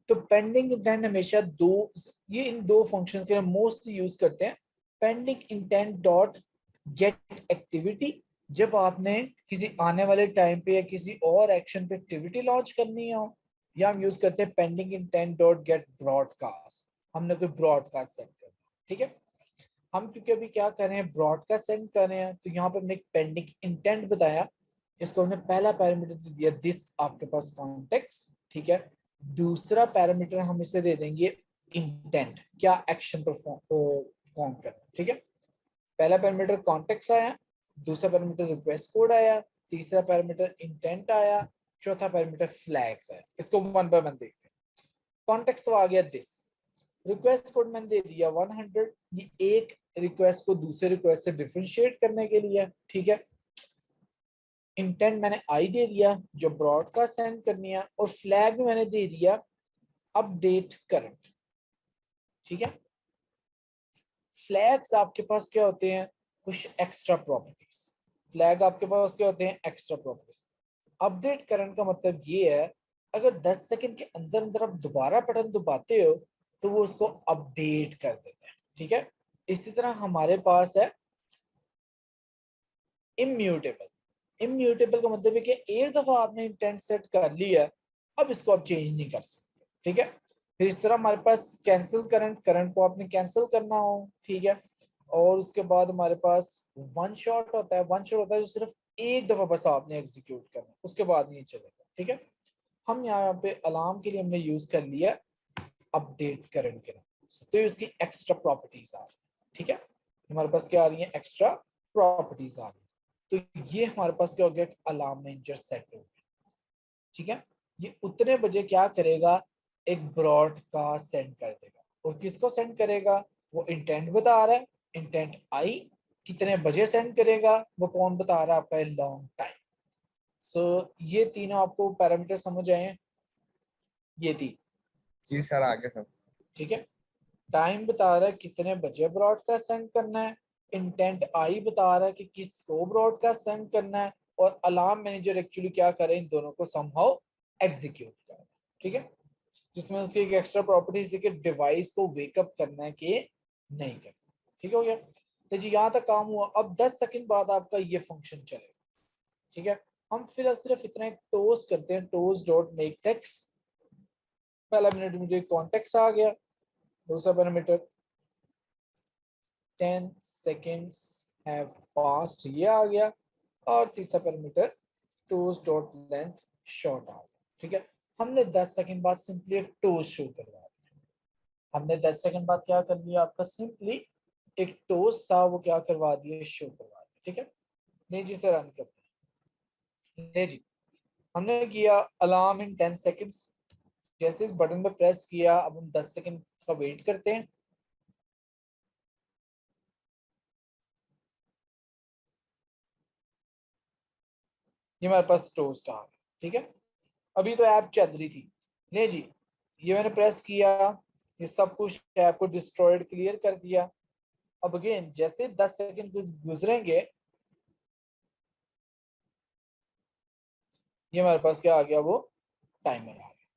तो पेंडिंग इंटेंट हमेशा ये इन दो फंक्शंस के लिए मोस्टली यूज करते हैं। Pending intent dot gate activity, जब आपने किसी आने वाले टाइम पे या किसी और एक्शन पे एक्टिविटी लॉन्च करनी हो। या हम यूज करते हैं pending intent dot gate broadcast, हमने कोई ब्रॉडकास्ट सेट करना, ठीक है। हम क्योंकि अभी क्या कर रहे हैं, ब्रॉडकास्ट सेंड कर रहे हैं, तो यहाँ पे हमने एक पेंडिंग इंटेंट बताया। इसको हमने पहला पैरामीटर दे दिया दिस आपके पास कॉन्टेक्स्ट, ठीक है। दूसरा पैरामीटर हम इसे दे देंगे इंटेंट, क्या एक्शन परफॉर्म करना, ठीक है। पहला पैरामीटर कॉन्टेक्स्ट आया, दूसरा पैरामीटर रिक्वेस्ट कोड आया, तीसरा पैरामीटर इंटेंट आया, चौथा पैरामीटर फ्लैग्स आया। इसको वन बाय वन देखते हैं। कॉन्टेक्स्ट तो आ गया दिस, रिक्वेस्ट कोड मैंने दे दिया 100, ये एक रिक्वेस्ट को दूसरे रिक्वेस्ट से डिफरेंशिएट करने के लिए, ठीक है। इंटेंट मैंने आई दे दिया जो ब्रॉडकास्ट सेंड करनी है, और फ्लैग में मैंने दे दिया अपडेट करंट, ठीक है। फ्लैग्स आपके पास क्या होते हैं, कुछ एक्स्ट्रा प्रॉपर्टीज। फ्लैग आपके पास क्या होते हैं, एक्स्ट्रा प्रॉपर्टीज। अपडेट करंट का मतलब ये है, अगर 10 सेकंड के अंदर अंदर आप दोबारा बटन दबाते हो तो वो उसको अपडेट कर देते हैं, ठीक है। इसी तरह हमारे पास है इम्यूटेबल। इम्यूटेबल का मतलब है कि एक दफा आपने इंटेंट सेट कर लिया, अब इसको आप चेंज नहीं कर सकते, ठीक है। फिर इस तरह हमारे पास कैंसिल करंट, करंट को आपने कैंसिल करना हो, ठीक है। और उसके बाद हमारे पास वन शॉट होता है, वन शॉट होता है जो सिर्फ एक दफा बस आपने एग्जीक्यूट करना, उसके बाद नहीं चलेगा, ठीक है। हम यहाँ पे अलार्म के लिए हमने यूज कर लिया अपडेट करंट के नाम से, तो ये उसकी एक्स्ट्रा प्रॉपर्टीज आ रही है, ठीक है। हमारे पास क्या आ रही है, एक्स्ट्रा प्रॉपर्टीज आ रही है। तो ये हमारे पास क्या हो गया, अलार्म मैनेजर सेट हो गया, ठीक है। ये उतने बजे क्या करेगा, एक ब्रॉडकास्ट सेंड कर देगा। और किसको सेंड करेगा, वो इंटेंट बता रहा है, इंटेंट आई। कितने बजे सेंड करेगा वो कौन बता रहा है, आपका लॉन्ग टाइम। सो ये तीनों आपको पैरामीटर समझ आए हैं, ये तीन, जी सर आगे सर। ठीक है। टाइम बता रहा है कितने बजे ब्रॉडकास्ट सेंड करना है, इंटेंट आई बता रहा है कि किसको ब्रॉडकास्ट सेंड करना है, और अलार्म मैनेजर एक्चुअली क्या करे, इन दोनों को समहाउ एग्जीक्यूट करे, ठीक है। जिसमें उसकी एक एक्स्ट्रा प्रॉपर्टी थी कि डिवाइस को वेकअप करना है कि नहीं करना, ठीक हो गया। तो जी यहाँ तक काम हुआ। अब 10 सेकंड बाद आपका ये फंक्शन चलेगा, ठीक है। हम फिलहाल सिर्फ इतना एक टोस करते हैं, टोस डॉट मेक टेक्स्ट। पहला मिनट मुझे कॉन्टेक्स्ट आ गया, दूसरा पैरामीटर 10 seconds have passed, ये आ गया। और तीसरा parameter toast dot length short आ गया, ठीक है। हमने 10 सेकंड बाद सिंपली एक टोस शो करवा दिया। हमने 10 सेकंड बाद क्या कर लिया, आपका सिंपली एक टोस था वो क्या करवा दिया, शो करवा दिया, ठीक है। नहीं जी सर, रन करते हैं। ले जी, हमने किया अलार्म इन 10 सेकंड्स। जैसे इस बटन पे प्रेस किया, अब हम 10 सेकंड का वेट करते हैं। ये हमारे पास टोस्ट आ गया, ठीक है। अभी तो ऐप चल रही थी। ले जी, ये मैंने प्रेस किया, ये सब कुछ ऐप को डिस्ट्रॉयड क्लियर कर दिया। अब अगेन जैसे 10 सेकंड गुजरेंगे, ये हमारे पास क्या आ गया, वो टाइमर आ गया।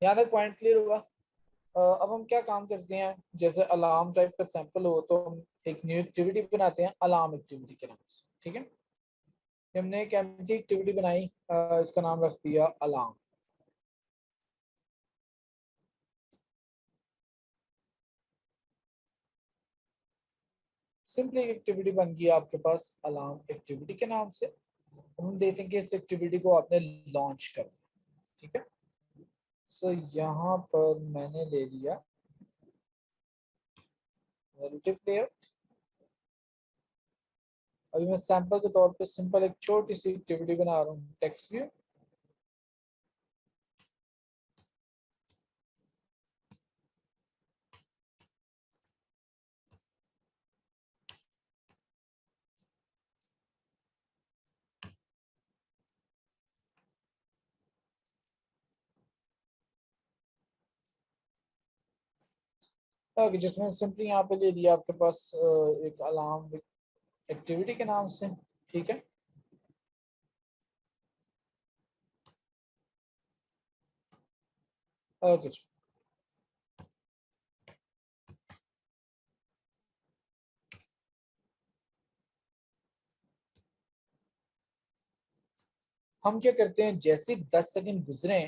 यहाँ तक पॉइंट क्लियर हुआ। अब हम क्या काम करते हैं, जैसे अलार्म टाइप का सैंपल हो तो हम एक न्यू एक्टिविटी बनाते हैं अलार्म एक्टिविटी के नाम से, ठीक है। हमने एक एम्प्टी एक्टिविटी बनाई, इसका नाम रख दिया अलार्म। सिंपली एक एक्टिविटी बन गई आपके पास अलार्म एक्टिविटी के नाम से। हम देखते हैं कि इस एक्टिविटी को आपने लॉन्च कर दिया, ठीक है। सो यहाँ पर मैंने ले लिया रिलेटिव लेयर। अभी मैं सैंपल के तौर पे सिंपल एक छोटी सी एक्टिविटी बना रहा हूँ, टेक्स्ट व्यू। जिसमें सिंपली यहाँ पे ले लिया आपके पास एक अलार्म एक्टिविटी के नाम से, ठीक है। ओके, हम क्या करते हैं, जैसे 10 सेकंड गुजरे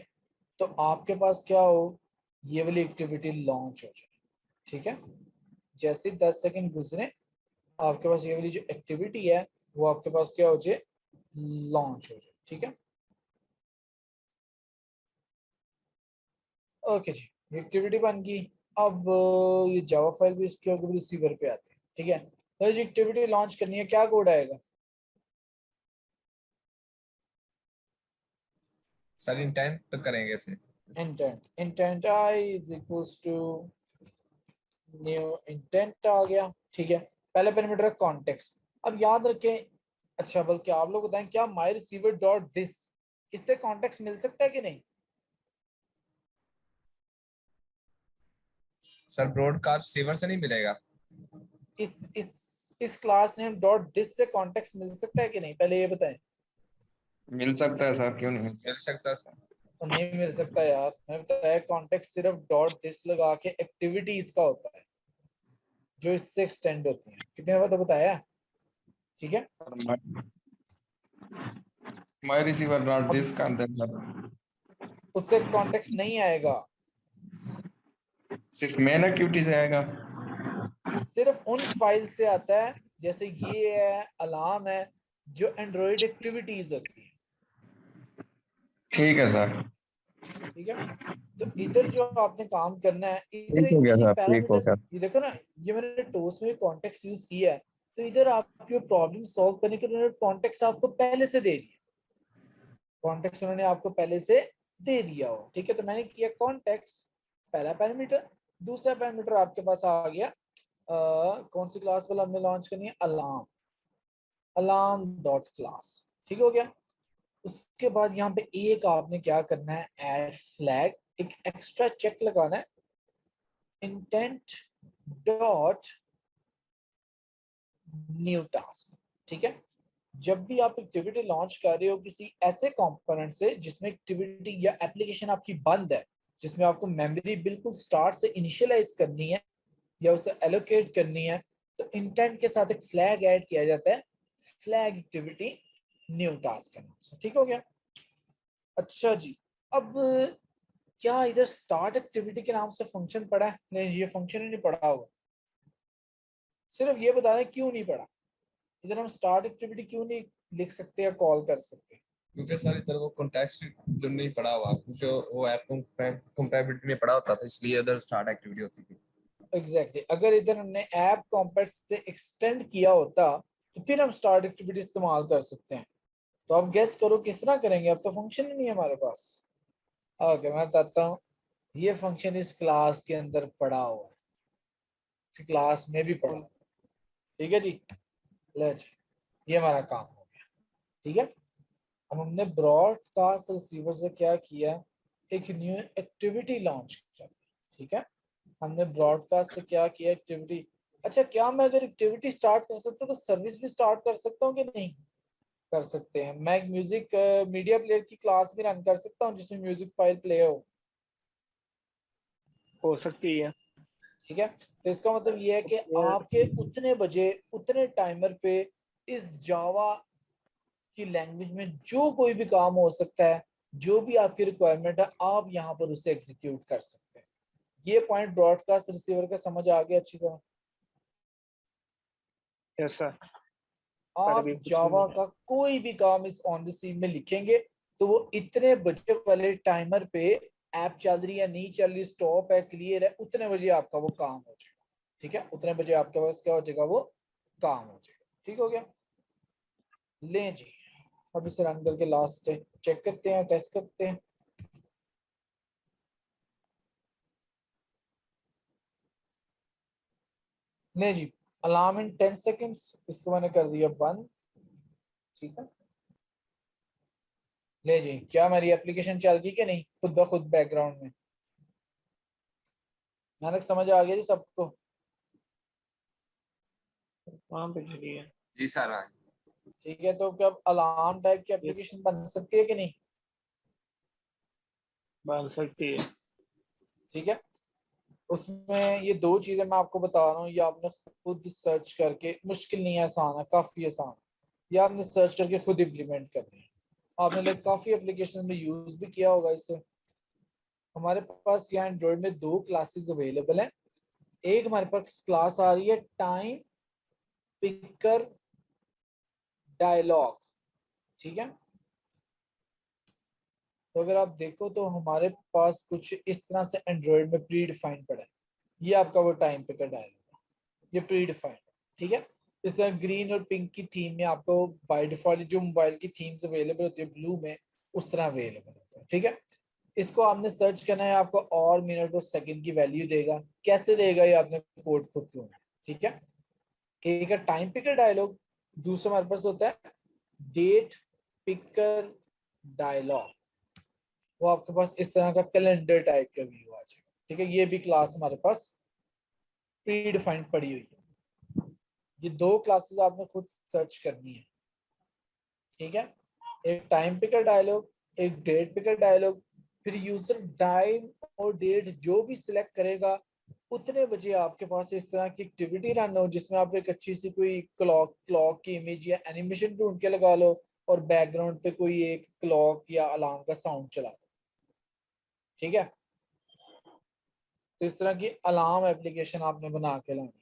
तो आपके पास क्या हो, ये वाली एक्टिविटी लॉन्च हो जाए, ठीक है। जैसे 10 सेकंड गुजरे आपके पास ये वाली जो एक्टिविटी है वो आपके पास क्या हो जाए, लॉन्च हो जाए, ठीक है। ओके जी, एक्टिविटी बन गई। अब ये जावा फाइल भी इसके रिसीवर पे आती है, ठीक है। तो जो एक्टिविटी लॉन्च करनी है, क्या कोड आएगा? सर इंटेंट तो करेंगे इसे। Intent I is equals to new intent आ गया, ठीक है। पहले पैरामीटर कॉन्टेक्स्ट। अब याद रखें, अच्छा बल्कि आप लोग बताएं, क्या माई रिसीवर डॉट दिस, इससे कॉन्टेक्स्ट मिल सकता है कि नहीं? सर ब्रॉडकास्ट रिसीवर से नहीं मिलेगा। इस क्लास नेम डॉट दिस से कॉन्टेक्स्ट मिल सकता है कि नहीं, पहले ये बताएं। मिल सकता है सर, क्यों नहीं मिल मिल सकता है सर। तो नहीं मिल सकता यार, मैं बताया कॉन्टेक्स्ट सिर्फ डॉट दिस लगा के एक्टिविटीज का होता है जो इससे एक्सटेंड होती है। कितने बार तो बताया, ठीक है। सकता? माई रिसीवर डॉट दिस का अंदर सर उससे कॉन्टेक्स्ट नहीं आएगा, सिर्फ मेन एक्टिविटी से आएगा। सिर्फ उन फाइल से आता है, जैसे ये है अलार्म है, जो एंड्रॉइड एक्टिविटीज होती है, ठीक है सर। ठीक है। तो इधर जो आपने काम करना है, इधर ठीक हो गया ये सर, ठीक हो पैरामीटर्स, गया। ये देखो ना, ये मैंने टोस्ट में कॉन्टेक्स्ट यूज किया है। तो इधर आपको प्रॉब्लम सॉल्व करने के लिए कॉन्टेक्स्ट आपको पहले से दे दिया, कॉन्टेक्स्ट उन्होंने आपको पहले से दे दिया हो, ठीक है। तो मैंने किया कॉन्टेक्स्ट, पहला पैरामीटर। दूसरा पैरामीटर आपके पास आ गया, कौन सी क्लास वाला हमने लॉन्च करनी है, अलार्म, अलार्म डॉट क्लास, ठीक हो गया। उसके बाद यहाँ पे एक आपने क्या करना है, ऐड फ्लैग, एक एक्स्ट्रा चेक लगाना है, इंटेंट डॉट न्यू टास्क, ठीक है। जब भी आप एक्टिविटी लॉन्च कर रहे हो किसी ऐसे कंपोनेंट से जिसमें एक्टिविटी या एप्लीकेशन आपकी बंद है, जिसमें आपको मेमोरी बिल्कुल स्टार्ट से इनिशियलाइज करनी है या उसे एलोकेट करनी है, तो इंटेंट के साथ एक फ्लैग ऐड किया जाता है, फ्लैग एक्टिविटी न्यू टास्क के नाम से, ठीक हो गया। अच्छा जी, अब क्या इधर स्टार्ट एक्टिविटी के नाम से फंक्शन पड़ा है? नहीं, ये फंक्शन ही नहीं पड़ा हुआ। सिर्फ ये बता दें क्यों नहीं पड़ा, इधर हम स्टार्ट एक्टिविटी क्यों नहीं लिख सकते या कॉल कर सकते? क्योंकि सर इधर वो कॉन्टेक्स्ट जो नहीं पड़ा हुआ, क्योंकि वो ऐप कंपैटिबिलिटी में पड़ा होता था, इसलिए इधर स्टार्ट एक्टिविटी होती थी। एग्जैक्टली, अगर इधर हमने ऐप कॉम्पैक्ट से एक्सटेंड किया होता तो फिर हम स्टार्ट एक्टिविटी इस्तेमाल कर सकते हैं, तो अब गेस करो किस तरह करेंगे, अब तो फंक्शन ही नहीं है हमारे पास। ओके, मैं बताता हूँ। ये फंक्शन इस क्लास के अंदर पड़ा हुआ है, इस क्लास में भी पड़ा हुआ है। ठीक है जी, ले जी, ये हमारा काम हो गया। ठीक है, अब हमने ब्रॉडकास्ट रिसीवर से क्या किया, एक न्यू एक्टिविटी लॉन्च कर। ठीक है, हमने ब्रॉडकास्ट से क्या किया, एक्टिविटी। अच्छा, क्या मैं अगर एक्टिविटी स्टार्ट कर सकता हूँ तो सर्विस भी स्टार्ट कर सकता हूँ कि नहीं? कर सकते हैं। मैं एक म्यूजिक मीडिया प्लेयर की क्लास भी रन कर सकता हूँ जिसमें म्यूजिक फाइल प्ले हो सकती है। ठीक है, तो इसका मतलब ये है कि आपके उतने बजे उतने टाइमर पे इस जावा की लैंग्वेज में जो कोई भी काम हो सकता है, जो भी आपकी रिक्वायरमेंट है, आप यहाँ पर उसे एग्जीक्यूट कर सकते हैं। ये पॉइंट ब्रॉडकास्ट रिसीवर का समझ आ गया अच्छी तरह? Yes sir. आप जावा का कोई भी काम इस ऑन द सीन में लिखेंगे तो वो इतने बजे वाले टाइमर पे ऐप चल रही है नहीं चल रही, स्टॉप है, क्लियर है, उतने बजे आपका वो काम हो जाएगा। ठीक है, उतने बजे आपके पास क्या हो जाएगा, वो काम हो जाएगा। ठीक हो गया, लें जी, अब इसे रन करके लास्ट चेक करते हैं, टेस्ट करते हैं। नहीं जी, अलार्म इन 10 सेकेंड्स, इसको मैंने कर दिया बंद। ठीक है, ले जी, क्या हमारी एप्लीकेशन चल गई कि नहीं खुद ब खुद बैकग्राउंड में? मैंने समझ आ गया जी सबको? वहाँ पे चली है। जी सर। हाँ ठीक है, तो क्या अलार्म टाइप की एप्लीकेशन बन सकती है कि नहीं? बन सकती है। ठीक है, उसमें ये दो चीजें मैं आपको बता रहा हूँ, ये आपने खुद सर्च करके, मुश्किल नहीं है, आसान है, काफी आसान है, ये आपने सर्च करके खुद इम्प्लीमेंट करनी है। आपने लाइक काफी एप्लीकेशन में यूज भी किया होगा इसे। हमारे पास यहाँ एंड्रॉइड में दो क्लासेस अवेलेबल हैं। एक हमारे पास क्लास आ रही है टाइम पिकर डायलॉग। ठीक है, तो अगर आप देखो तो हमारे पास कुछ इस तरह से एंड्रॉइड में प्री डिफाइंड पड़ा है। ये आपका वो टाइम पिकर डायलॉग है, ये प्री डिफाइंड। ठीक है, इस तरह ग्रीन और पिंक की थीम में आपको बाय डिफॉल्ट जो मोबाइल की थीम्स अवेलेबल होती है ब्लू में, उस तरह अवेलेबल होता है। ठीक है, इसको आपने सर्च करना है, आपको और मिनट और सेकंड की वैल्यू देगा। कैसे देगा ये आपने कोड खुद ढूंढना है। ठीक है, एक है टाइम पिकर डायलॉग, दूसरा हमारे पास होता है डेट पिकर डायलॉग। वो आपके पास इस तरह का कैलेंडर टाइप का व्यू आ जाएगा। ठीक है, ये भी क्लास हमारे पास प्री डिफाइंड पड़ी हुई है। ये दो क्लासेस आपने खुद सर्च करनी है। ठीक है, एक टाइम पिकर डायलॉग, एक डेट पिकर डायलॉग। फिर यूजर टाइम और डेट जो भी सिलेक्ट करेगा उतने बजे आपके पास इस तरह की एक्टिविटी रन हो जिसमें आप एक अच्छी सी कोई क्लॉक क्लॉक की इमेज या एनिमेशन ढूंढ के लगा लो और बैकग्राउंड पे कोई एक क्लॉक या अलार्म का साउंड चला दो। ठीक है, तो इस तरह की अलार्म एप्लीकेशन आपने बना के लानी।